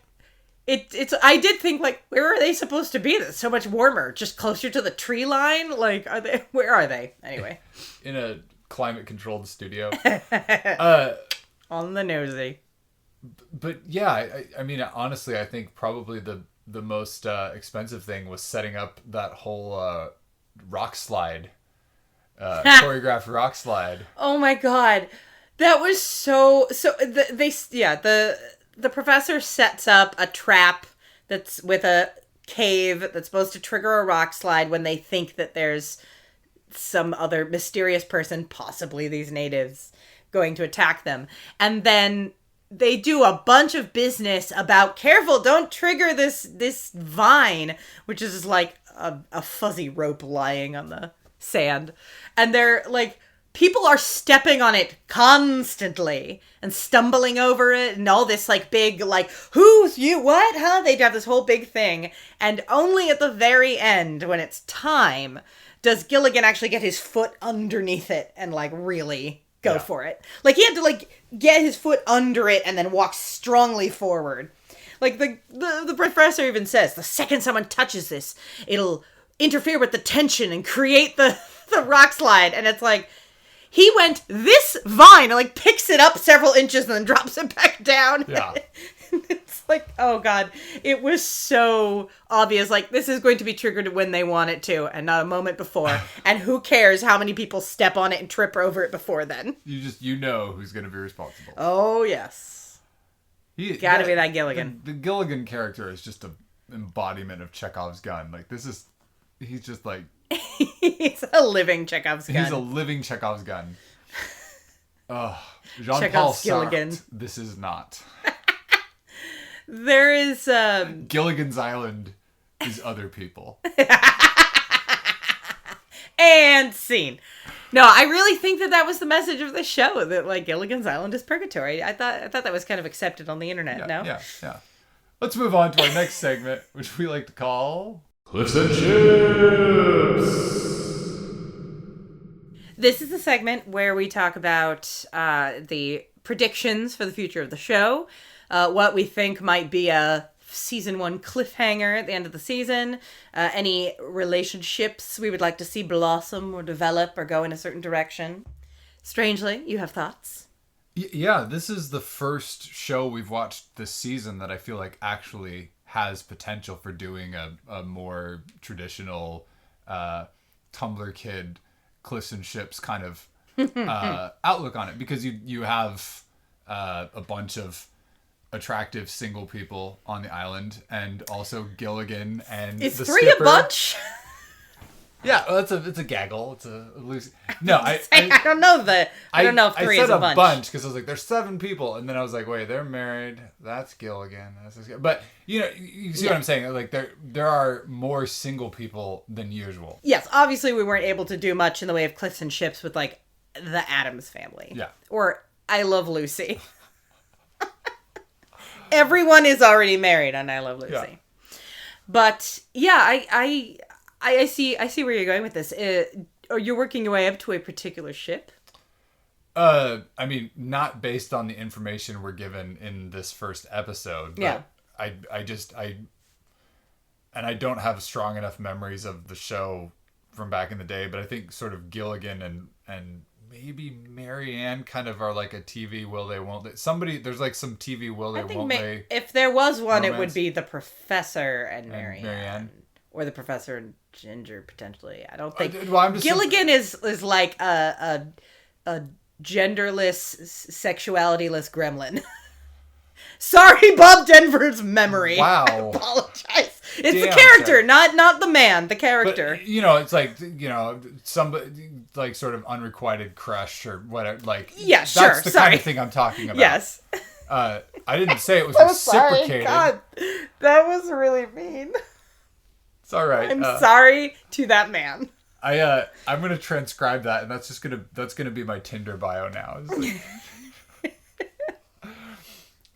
It's. I did think, like, where are they supposed to be? That's so much warmer. Just closer to the tree line? Like, where are they? Anyway. In a climate-controlled studio. On the nosy. But, yeah, I mean, honestly, I think probably the most expensive thing was setting up that whole rock slide. Choreographed rock slide. Oh, my God. That was so... The professor sets up a trap that's with a cave that's supposed to trigger a rock slide when they think that there's some other mysterious person, possibly these natives, going to attack them. And then they do a bunch of business about, careful, don't trigger this vine, which is like a fuzzy rope lying on the sand. And they're like... People are stepping on it constantly and stumbling over it and all this like big, like, who's you? What? Huh? They'd have this whole big thing. And only at the very end, when it's time, does Gilligan actually get his foot underneath it and like really go for it. Like he had to like get his foot under it and then walk strongly forward. Like the professor even says, the second someone touches this, it'll interfere with the tension and create the rock slide. And it's like, he went this vine and like picks it up several inches and then drops it back down. Yeah. It's like, oh God, it was so obvious. Like this is going to be triggered when they want it to and not a moment before. And who cares how many people step on it and trip over it before then? You know who's going to be responsible. Oh yes. Gotta be that Gilligan. The Gilligan character is just an embodiment of Chekhov's gun. Like he's just like, he's a living Chekhov's gun. He's a living Chekhov's gun. Jean-Paul Sartre, this is not. There is... Gilligan's Island is other people. And scene. No, I really think that was the message of the show, that like Gilligan's Island is purgatory. I thought that was kind of accepted on the internet, no? Yeah. Let's move on to our next segment, which we like to call... Cliffs and Chips! This is the segment where we talk about the predictions for the future of the show, what we think might be a season 1 cliffhanger at the end of the season. Any relationships we would like to see blossom or develop or go in a certain direction. Strangely, you have thoughts? Yeah, this is the first show we've watched this season that I feel like actually has potential for doing a more traditional Tumblr Kid Cliffs and Ships kind of outlook on it, because you have a bunch of attractive single people on the island, and also Gilligan and Is the 3 skipper. a bunch? Yeah, well, it's a gaggle. It's a loose. No, I don't know I don't know if 3 I is said a bunch. because I was like, there's 7 people, and then I was like, wait, they're married. That's Gilligan. But you see what I'm saying? Like there are more single people than usual. Yes, obviously we weren't able to do much in the way of Cliffs and Ships with like the Addams Family. Yeah. Or I Love Lucy. Everyone is already married on I Love Lucy. Yeah. But yeah, I see where you're going with this. Are you working your way up to a particular ship? I mean, not based on the information we're given in this first episode. But Yeah. I don't have strong enough memories of the show from back in the day, but I think sort of Gilligan and maybe Marianne kind of are like a TV will they won't they. There's like some TV will they won't they. If there was one, romance. it would be the Professor and Marianne. Marianne. Or the Professor and Ginger, potentially. I don't think... I'm just Gilligan is like a genderless, sexualityless gremlin. Sorry, Bob Denver's memory. Wow. I apologize. It's Damn, the character, sorry. not the man, the character. But, it's like, somebody, like, sort of unrequited crush or whatever. Like, Yeah, that's sure, the sorry. kind of thing I'm talking about. Yes. I didn't say it was I'm sorry. reciprocated. God, that was really mean. It's all right. I'm sorry to that man. I'm gonna transcribe that, and that's gonna be my Tinder bio now. It's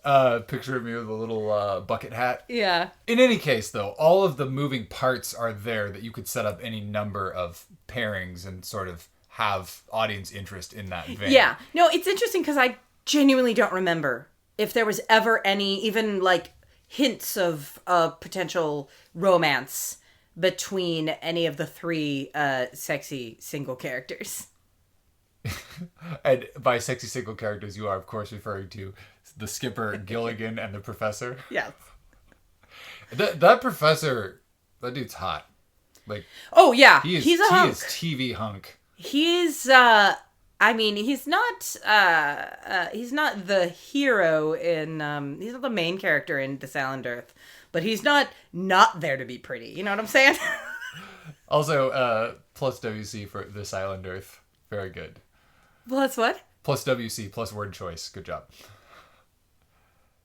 like, picture of me with a little bucket hat. Yeah. In any case, though, all of the moving parts are there that you could set up any number of pairings and sort of have audience interest in that vein. Yeah. No, it's interesting because I genuinely don't remember if there was ever any, even like hints of potential romance between any of the 3 sexy single characters. And by sexy single characters, you are, of course, referring to the skipper, Gilligan, and the professor. Yes. That professor, that dude's hot. Like, Oh, yeah. he's a hunk. He is TV hunk. He's, I mean, he's not the hero in, he's not the main character in This Island Earth, but he's not there to be pretty. You know what I'm saying? Also, plus WC for This Island Earth. Very good. Plus what? Plus WC, plus word choice. Good job.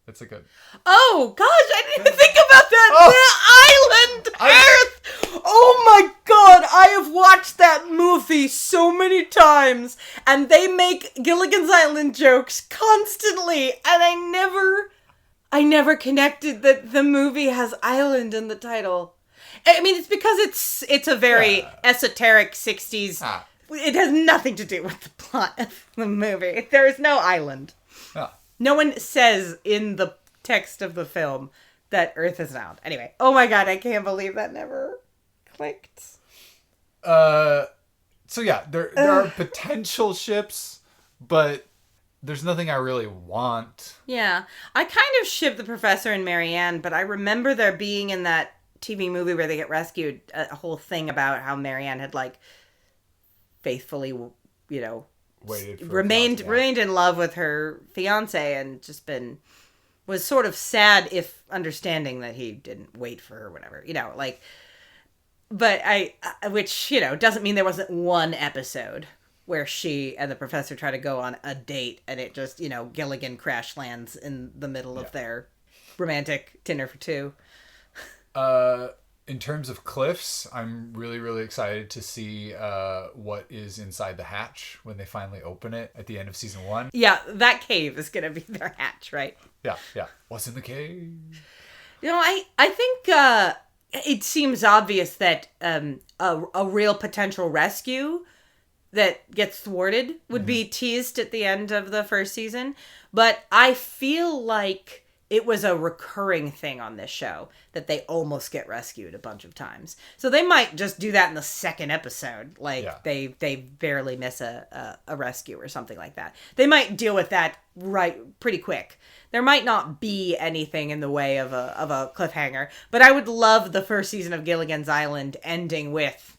It's a good. Oh, gosh, I didn't even think about that. The Island Earth. Oh, my God. I have watched that movie so many times, and they make Gilligan's Island jokes constantly, and I never connected that the movie has island in the title. I mean, it's because it's a very esoteric 60s. It has nothing to do with the plot of the movie. There is no island. No one says in the text of the film that Earth is round. Anyway, oh my God, I can't believe that never clicked. So yeah, there are potential ships, but there's nothing I really want. Yeah, I kind of ship the Professor and Marianne, but I remember there being in that TV movie where they get rescued a whole thing about how Marianne had like faithfully, remained in love with her fiance and just was sort of sad, if understanding that he didn't wait for her or whatever, but which doesn't mean there wasn't one episode where she and the Professor try to go on a date and it just, Gilligan crash lands in the middle of their romantic dinner for 2. In terms of cliffs, I'm really, really excited to see what is inside the hatch when they finally open it at the end of season 1. Yeah, that cave is going to be their hatch, right? Yeah. What's in the cave? I think it seems obvious that a real potential rescue that gets thwarted would be teased at the end of the first season. But I feel like it was a recurring thing on this show that they almost get rescued a bunch of times. So they might just do that in the second episode. Like they barely miss a rescue or something like that. They might deal with that pretty quick. There might not be anything in the way of a cliffhanger, but I would love the first season of Gilligan's Island ending with,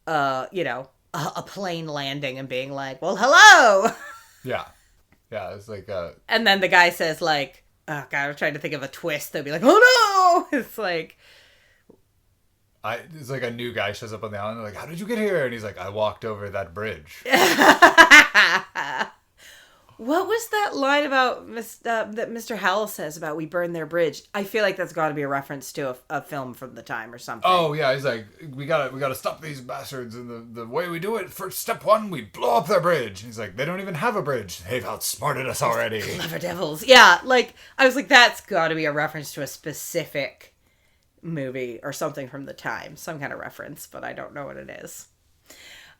a plane landing and being like, well, hello. Yeah. Yeah. It's like, and then the guy says like, oh God, I'm trying to think of a twist. They'll be like, oh no. It's like, it's like a new guy shows up on the island. They're like, how did you get here? And he's like, I walked over that bridge. What was that line about that Mr. Howell says about we burned their bridge? I feel like that's got to be a reference to a film from the time or something. Oh yeah, he's like, we gotta stop these bastards, and the way we do it, for step one, we blow up their bridge. He's like, they don't even have a bridge. They've outsmarted us already. Clever devils. Yeah, like I was like, that's got to be a reference to a specific movie or something from the time, some kind of reference, but I don't know what it is.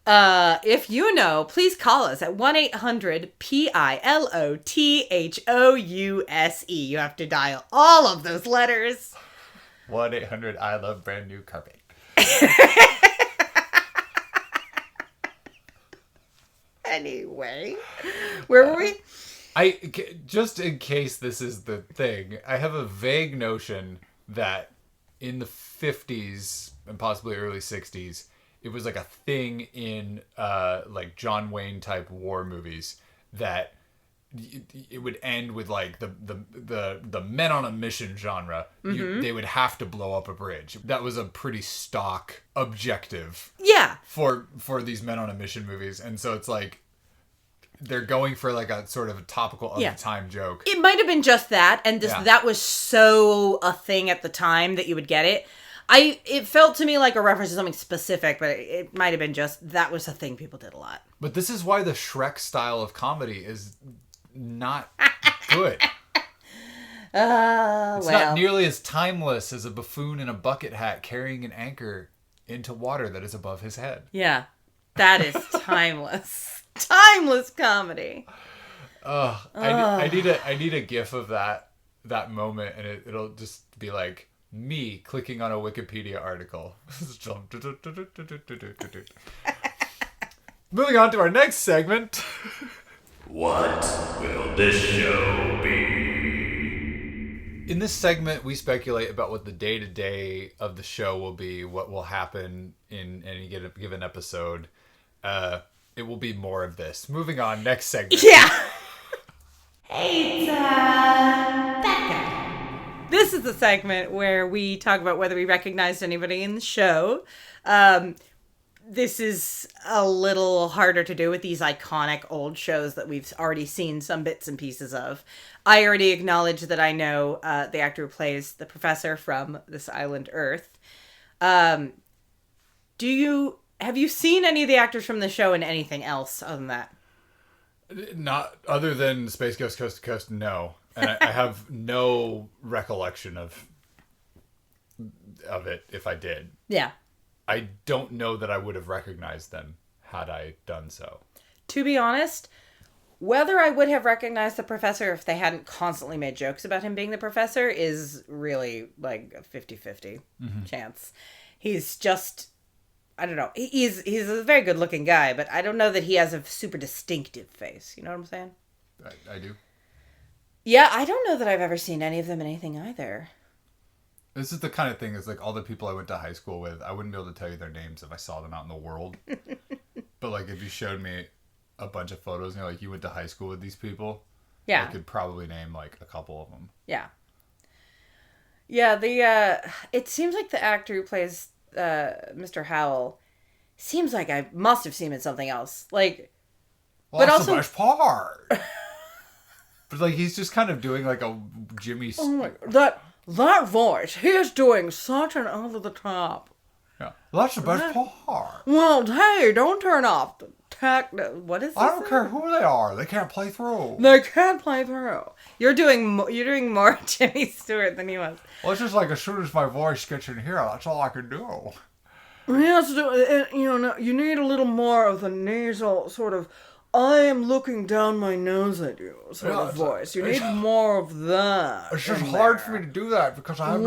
If you know, please call us at 1-800-PILOTHOUSE. You have to dial all of those letters. 1-800 I love brand new carpet. Anyway, where were we? Just in case this is the thing, I have a vague notion that in the 50s and possibly early 60s, it was like a thing in like John Wayne type war movies that it would end with like the men on a mission genre. Mm-hmm. They would have to blow up a bridge. That was a pretty stock objective. Yeah. For these men on a mission movies, and so it's like they're going for like a sort of a topical of the time joke. It might have been just that, and that was so a thing at the time that you would get it. It felt to me like a reference to something specific, but it might have been just that was a thing people did a lot. But this is why the Shrek style of comedy is not good. It's not nearly as timeless as a buffoon in a bucket hat carrying an anchor into water that is above his head. Yeah, that is timeless. Timeless comedy. I need a gif of that moment, and it'll just be like me clicking on a Wikipedia article. Moving on to our next segment. What will this show be? In this segment, we speculate about what the day-to-day of the show will be, what will happen in any given episode. It will be more of this. Moving on, next segment. Yeah. Hey, it's that guy. This is the segment where we talk about whether we recognized anybody in the show. This is a little harder to do with these iconic old shows that we've already seen some bits and pieces of. I already acknowledged that I know the actor who plays the professor from This Island Earth. Have you seen any of the actors from the show in anything else other than that? Not other than Space Ghost Coast to Coast, no. And I have no recollection of it if I did. Yeah. I don't know that I would have recognized them had I done so. To be honest, whether I would have recognized the professor if they hadn't constantly made jokes about him being the professor is really like a 50-50 chance. He's just, I don't know. He's a very good looking guy, but I don't know that he has a super distinctive face. You know what I'm saying? I do. Yeah, I don't know that I've ever seen any of them in anything either. This is the kind of thing, it's like all the people I went to high school with, I wouldn't be able to tell you their names if I saw them out in the world. But like if you showed me a bunch of photos and you're like, you went to high school with these people, I could probably name like a couple of them. Yeah. Yeah, it seems like the actor who plays Mr. Howell seems like I must have seen him in something else. Like, well, but that's also the best part. But like he's just kind of doing like a Jimmy. Oh my God, that voice, he is doing such an over the top. Yeah, that's the best part. Well, hey, don't turn off the tech. What is this? I don't care who they are. They can't play through. They can't play through. You're doing more Jimmy Stewart than he was. Well, it's just like as soon as my voice gets in here, that's all I can do. Yes, you need a little more of the nasal sort of I am looking down my nose at you sort of voice. You need more of that. It's just hard for me to do that because I have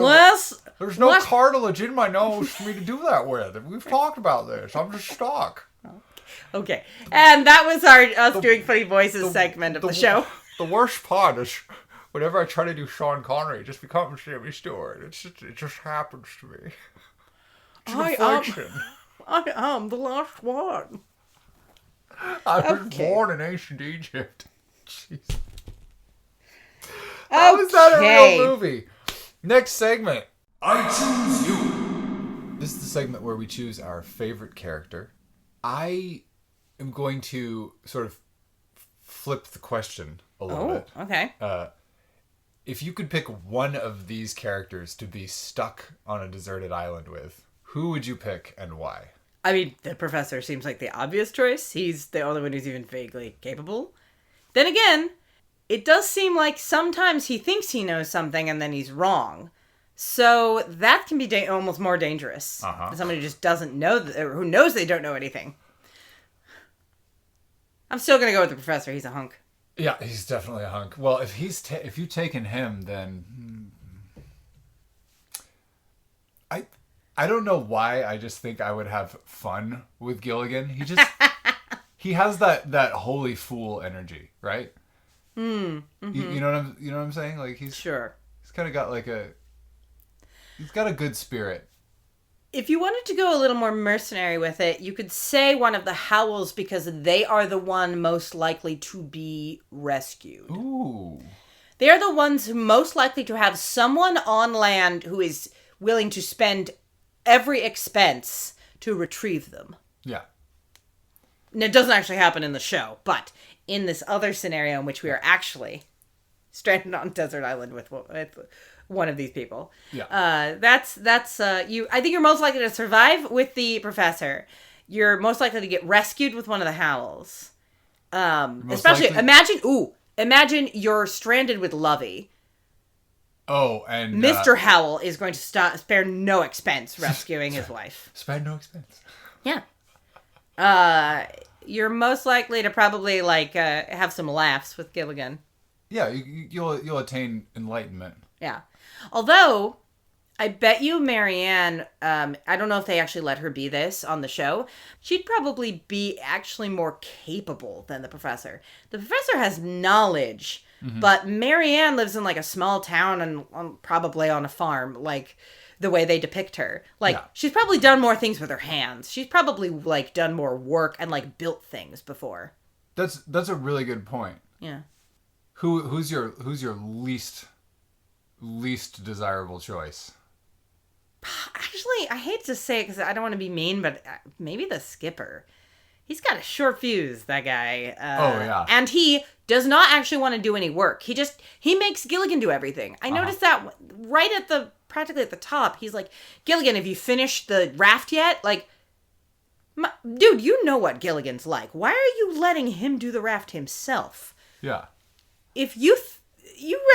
there's no less cartilage in my nose for me to do that with. We've talked about this. I'm just stuck. Okay. And that was us doing funny voices segment of the show. The worst part is whenever I try to do Sean Connery, it just becomes Jimmy Stewart. It just happens to me. I am the last one. I was born in ancient Egypt. Jeez. How is that a real movie? Next segment. I choose you. This is the segment where we choose our favorite character. I am going to sort of flip the question a little bit. Okay. If you could pick one of these characters to be stuck on a deserted island with, who would you pick and why? I mean, the professor seems like the obvious choice. He's the only one who's even vaguely capable. Then again, it does seem like sometimes he thinks he knows something and then he's wrong. So that can be almost more dangerous. Somebody who just doesn't know, or who knows they don't know anything. I'm still going to go with the professor. He's a hunk. Yeah, he's definitely a hunk. Well, if you've taken him, then I don't know why. I just think I would have fun with Gilligan. He has that holy fool energy, right? Mm-hmm. You know what I'm saying? Like he's kind of got he's got a good spirit. If you wanted to go a little more mercenary with it, you could say one of the Howells because they are the one most likely to be rescued. Ooh. They are the ones who most likely to have someone on land who is willing to spend every expense to retrieve them. Yeah. And it doesn't actually happen in the show, but in this other scenario in which we are actually stranded on a desert island with one of these people. Yeah. That's you. I think you're most likely to survive with the professor. You're most likely to get rescued with one of the Howells. Especially imagine you're stranded with Lovey. Oh, and Mr. Howell is going to spare no expense rescuing his wife. Spare no expense. Yeah. You're most likely to probably have some laughs with Gilligan. Yeah, you'll attain enlightenment. Yeah. Although, I bet you Marianne, I don't know if they actually let her be this on the show. She'd probably be actually more capable than the professor. The professor has knowledge, but Marianne lives in a small town and probably on a farm, the way they depict her. She's probably done more things with her hands. She's probably done more work and built things before. That's a really good point. Yeah. Who's your least desirable choice? Actually, I hate to say it because I don't want to be mean, but maybe the skipper. He's got a short fuse, that guy. Oh, yeah. And he does not actually want to do any work. He makes Gilligan do everything. I noticed that right practically at the top. He's like, Gilligan, have you finished the raft yet? Dude, you know what Gilligan's like. Why are you letting him do the raft himself? Yeah. If you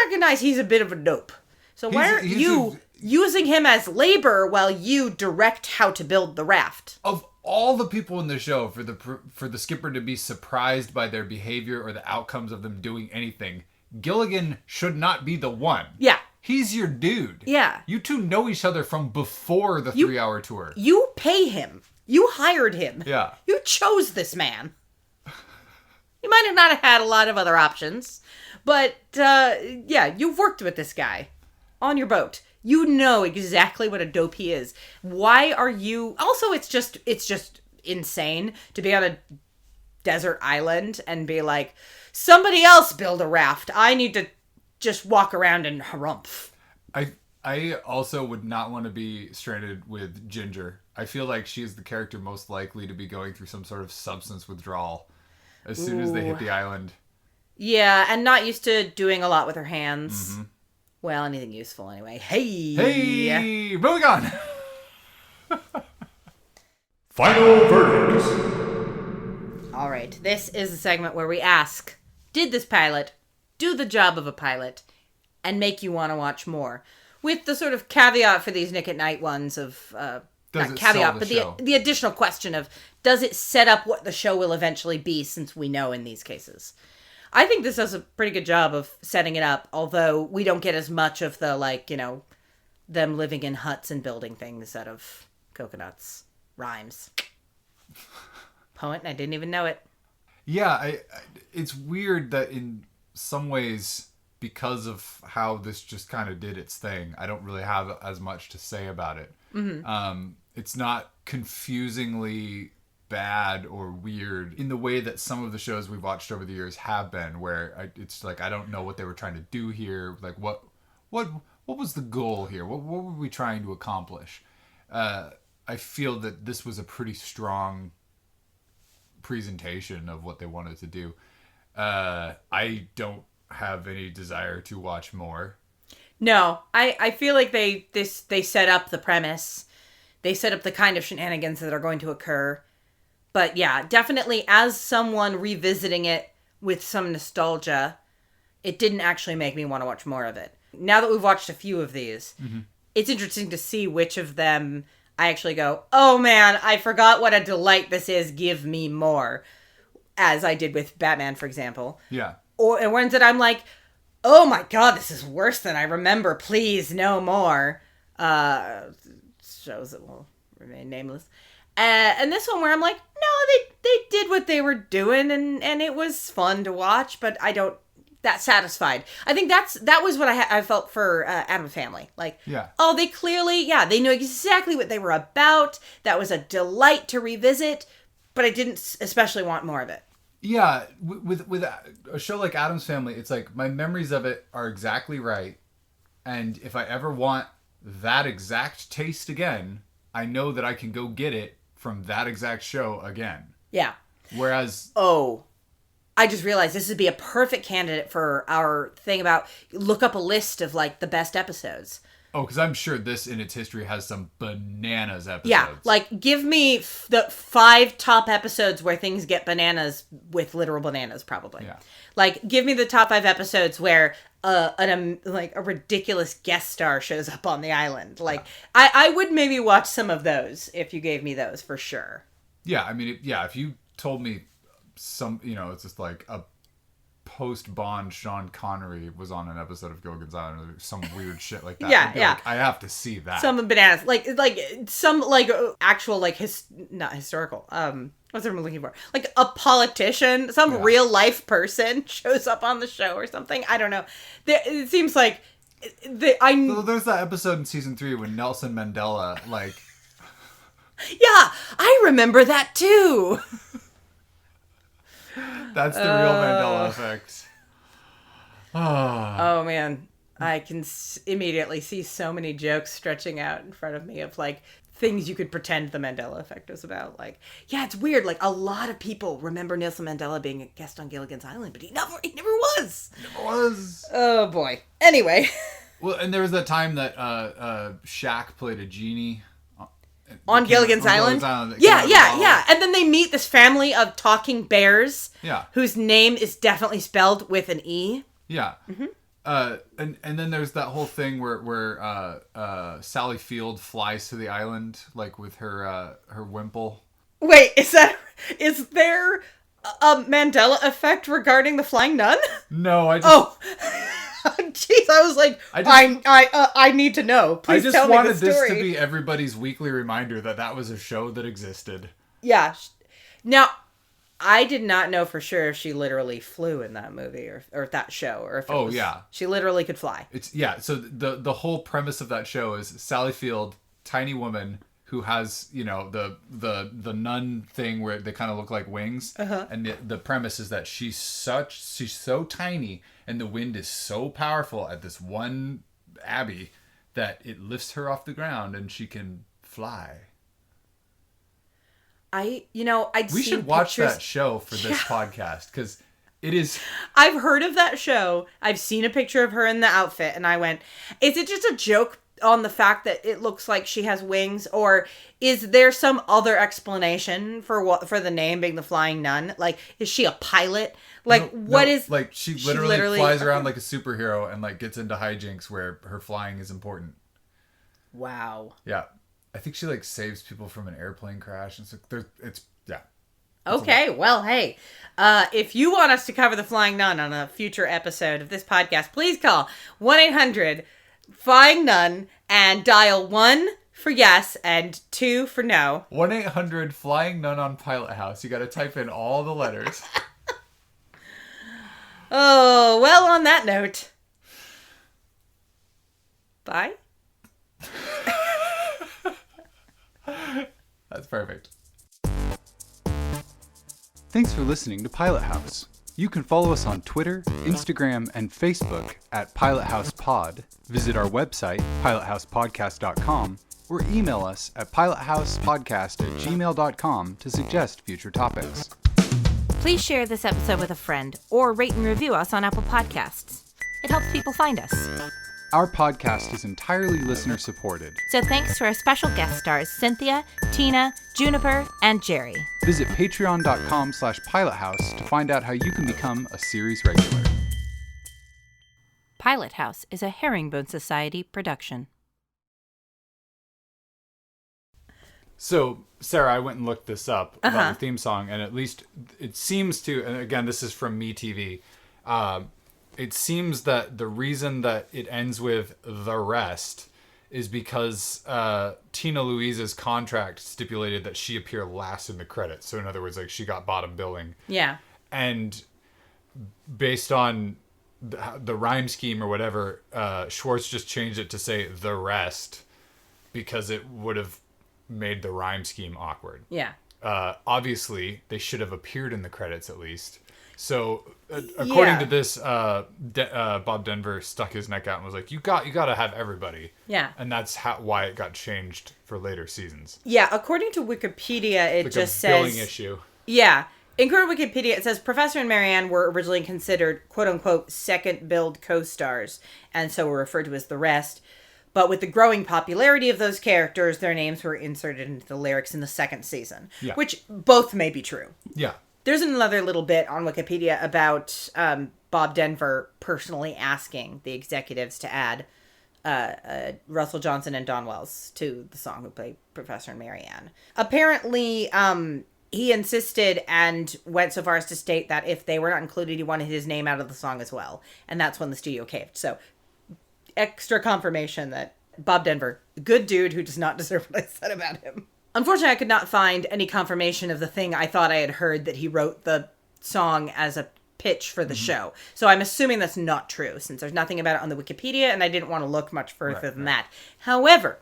recognize he's a bit of a dope. So why aren't you using him as labor while you direct how to build the raft? Of all the people in the show, for the skipper to be surprised by their behavior or the outcomes of them doing anything, Gilligan should not be the one. Yeah. He's your dude. Yeah. You two know each other from before the 3-hour tour. You pay him. You hired him. Yeah. You chose this man. You might have not had a lot of other options, but you've worked with this guy on your boat. You know exactly what a dope he is. Why are you... Also, it's just insane to be on a desert island and be like, somebody else build a raft. I need to just walk around and harumph. I also would not want to be stranded with Ginger. I feel like she's the character most likely to be going through some sort of substance withdrawal as soon as they hit the island. Yeah, and not used to doing a lot with her hands. Mm-hmm. Well, anything useful anyway. Hey! Moving on! Final verdicts. All right, this is a segment where we ask, did this pilot do the job of a pilot and make you want to watch more? With the sort of caveat for these Nick at Night ones of Does not it caveat, sell the but show? the additional question of, does it set up what the show will eventually be, since we know in these cases? I think this does a pretty good job of setting it up, although we don't get as much of the, like, you know, them living in huts and building things out of coconuts. Rhymes. Poet, and I didn't even know it. Yeah, it's weird that in some ways, because of how this just kind of did its thing, I don't really have as much to say about it. It's not confusingly bad or weird in the way that some of the shows we've watched over the years have been, where it's like, I don't know what they were trying to do here. Like, what was the goal here? What were we trying to accomplish? I feel that this was a pretty strong presentation of what they wanted to do. I don't have any desire to watch more. No, I feel like they set up the premise. They set up the kind of shenanigans that are going to occur. But yeah, definitely as someone revisiting it with some nostalgia, it didn't actually make me want to watch more of it. Now that we've watched a few of these, it's interesting to see which of them I actually go, oh man, I forgot what a delight this is, give me more. As I did with Batman, for example. Yeah. And ones that I'm like, oh my god, this is worse than I remember, please, no more. Shows that will remain nameless. And this one where I'm like, no, they did what they were doing, and it was fun to watch, but I don't, that satisfied. I think that was what I felt for Addams Family. Like, yeah. Oh, they clearly, they knew exactly what they were about. That was a delight to revisit, but I didn't especially want more of it. Yeah, with a show like Addams Family, it's like my memories of it are exactly right, and if I ever want that exact taste again, I know that I can go get it from that exact show again. Yeah. Whereas... Oh, I just realized this would be a perfect candidate for our thing about look up a list of, like, the best episodes. Oh, because I'm sure this in its history has some bananas episodes. Yeah, like, give me the 5 top episodes where things get bananas with literal bananas, probably. Yeah. Like, give me the top 5 episodes where a ridiculous guest star shows up on the island. Like, I would maybe watch some of those if you gave me those, for sure. Yeah, I mean, if you told me some, it's just like a post-Bond Sean Connery was on an episode of Gilligan's Island or some weird shit like that. Yeah. Like, I have to see that. Some bananas. Like some, like, actual, like, not historical. What's the word I'm looking for? Like, a politician, some real life person shows up on the show or something. I don't know. It seems like... There's that episode in season 3 when Nelson Mandela, like... Yeah, I remember that too. That's the real Mandela effect. Oh man, I can immediately see so many jokes stretching out in front of me of, like, things you could pretend the Mandela effect was about. Like, yeah, it's weird. Like, a lot of people remember Nelson Mandela being a guest on Gilligan's Island, but he never was. Never was. Oh boy. Anyway. Well, and there was that time that Shaq played a genie. On Gilligan's Island? Yeah. And then they meet this family of talking bears. Yeah. Whose name is definitely spelled with an E. Yeah. Mm-hmm. And then there's that whole thing where Sally Field flies to the island, like, with her wimple. Wait, is there a Mandela effect regarding the flying nun? No, I just... Oh! Jeez, I was like, I need to know. Please tell me the story. I just wanted this to be everybody's weekly reminder that was a show that existed. Yeah. Now, I did not know for sure if she literally flew in that movie or that show, or if she literally could fly. So the whole premise of that show is Sally Field, tiny woman who has, the nun thing where they kind of look like wings. Uh-huh. And the premise is that she's so tiny and the wind is so powerful at this one abbey that it lifts her off the ground and she can fly. We should watch that show for this podcast, because it is... I've heard of that show. I've seen a picture of her in the outfit, and I went, is it just a joke on the fact that it looks like she has wings, or is there some other explanation for the name being the Flying Nun? Like, is she a pilot? Like, like, she literally flies around like a superhero and, like, gets into hijinks where her flying is important. Wow. Yeah. I think she like saves people from an airplane crash, and yeah. Okay, well, hey, if you want us to cover the Flying Nun on a future episode of this podcast, please call 1-800-FLYING-NUN and dial 1 for yes and 2 for no. 1-800-FLYING-NUN on Pilot House. You got to type in all the letters. Oh, well, on that note, bye. That's perfect. Thanks for listening to Pilot House. You can follow us on Twitter, Instagram, and Facebook at Pilot House Pod. Visit our website, pilothousepodcast.com, or email us at pilothousepodcast@gmail.com to suggest future topics. Please share this episode with a friend or rate and review us on Apple Podcasts. It helps people find us. Our podcast is entirely listener supported. So thanks to our special guest stars, Cynthia, Tina, Juniper, and Jerry. Visit patreon.com/pilothouse to find out how you can become a series regular. Pilot House is a Herringbone Society production. So, Sarah, I went and looked this up about the theme song, and at least it seems to, and again, this is from MeTV, it seems that the reason that it ends with the rest is because Tina Louise's contract stipulated that she appear last in the credits. So in other words, like she got bottom billing. Yeah. And based on the rhyme scheme or whatever, Schwartz just changed it to say the rest because it would have made the rhyme scheme awkward. Yeah. Obviously, they should have appeared in the credits at least. So, according to this, Bob Denver stuck his neck out and was like, "You got to have everybody." Yeah, and that's why it got changed for later seasons. Yeah, according to Wikipedia, it like just a says billing issue. Yeah, in current Wikipedia, it says Professor and Marianne were originally considered "quote unquote" second billed co-stars, and so were referred to as the rest. But with the growing popularity of those characters, their names were inserted into the lyrics in the second season, which both may be true. Yeah. There's another little bit on Wikipedia about Bob Denver personally asking the executives to add Russell Johnson and Don Wells to the song who played Professor and Marianne. Apparently, he insisted and went so far as to state that if they were not included, he wanted his name out of the song as well. And that's when the studio caved. So, extra confirmation that Bob Denver, good dude who does not deserve what I said about him. Unfortunately, I could not find any confirmation of the thing I thought I had heard that he wrote the song as a pitch for the show. So I'm assuming that's not true, since there's nothing about it on the Wikipedia, and I didn't want to look much further than that. However,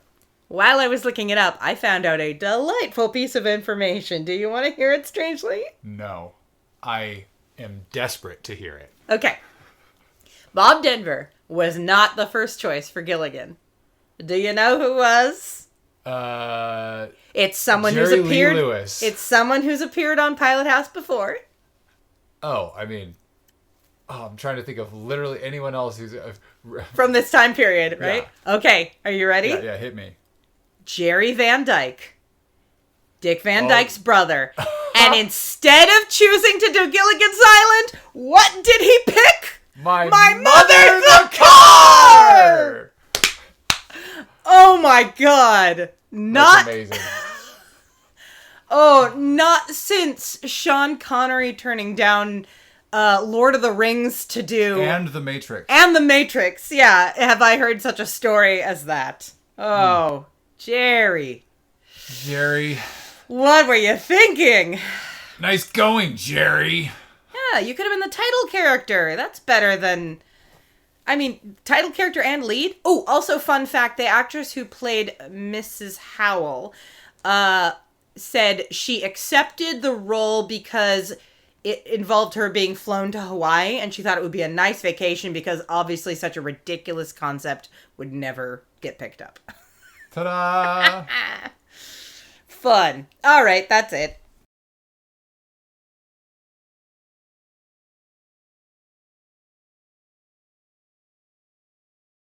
while I was looking it up, I found out a delightful piece of information. Do you want to hear it, strangely? No. I am desperate to hear it. Okay. Bob Denver was not the first choice for Gilligan. Do you know who was? It's someone Jerry who's appeared. Lee Lewis. It's someone who's appeared on Pilot House before. Oh, I mean, I'm trying to think of literally anyone else who's from this time period, right? Yeah. Okay, are you ready? Yeah, hit me. Jerry Van Dyke, Dick Van Dyke's brother, and instead of choosing to do Gilligan's Island, what did he pick? My mother the car! Oh my god. That's amazing. Not since Sean Connery turning down Lord of the Rings to do... And The Matrix. And The Matrix, yeah. Have I heard such a story as that? Oh, Jerry. Jerry. What were you thinking? Nice going, Jerry. Yeah, you could have been the title character. That's better than... I mean, title character and lead. Oh, also fun fact, the actress who played Mrs. Howell said she accepted the role because it involved her being flown to Hawaii, and she thought it would be a nice vacation because obviously such a ridiculous concept would never get picked up. Ta-da! Fun. All right, that's it.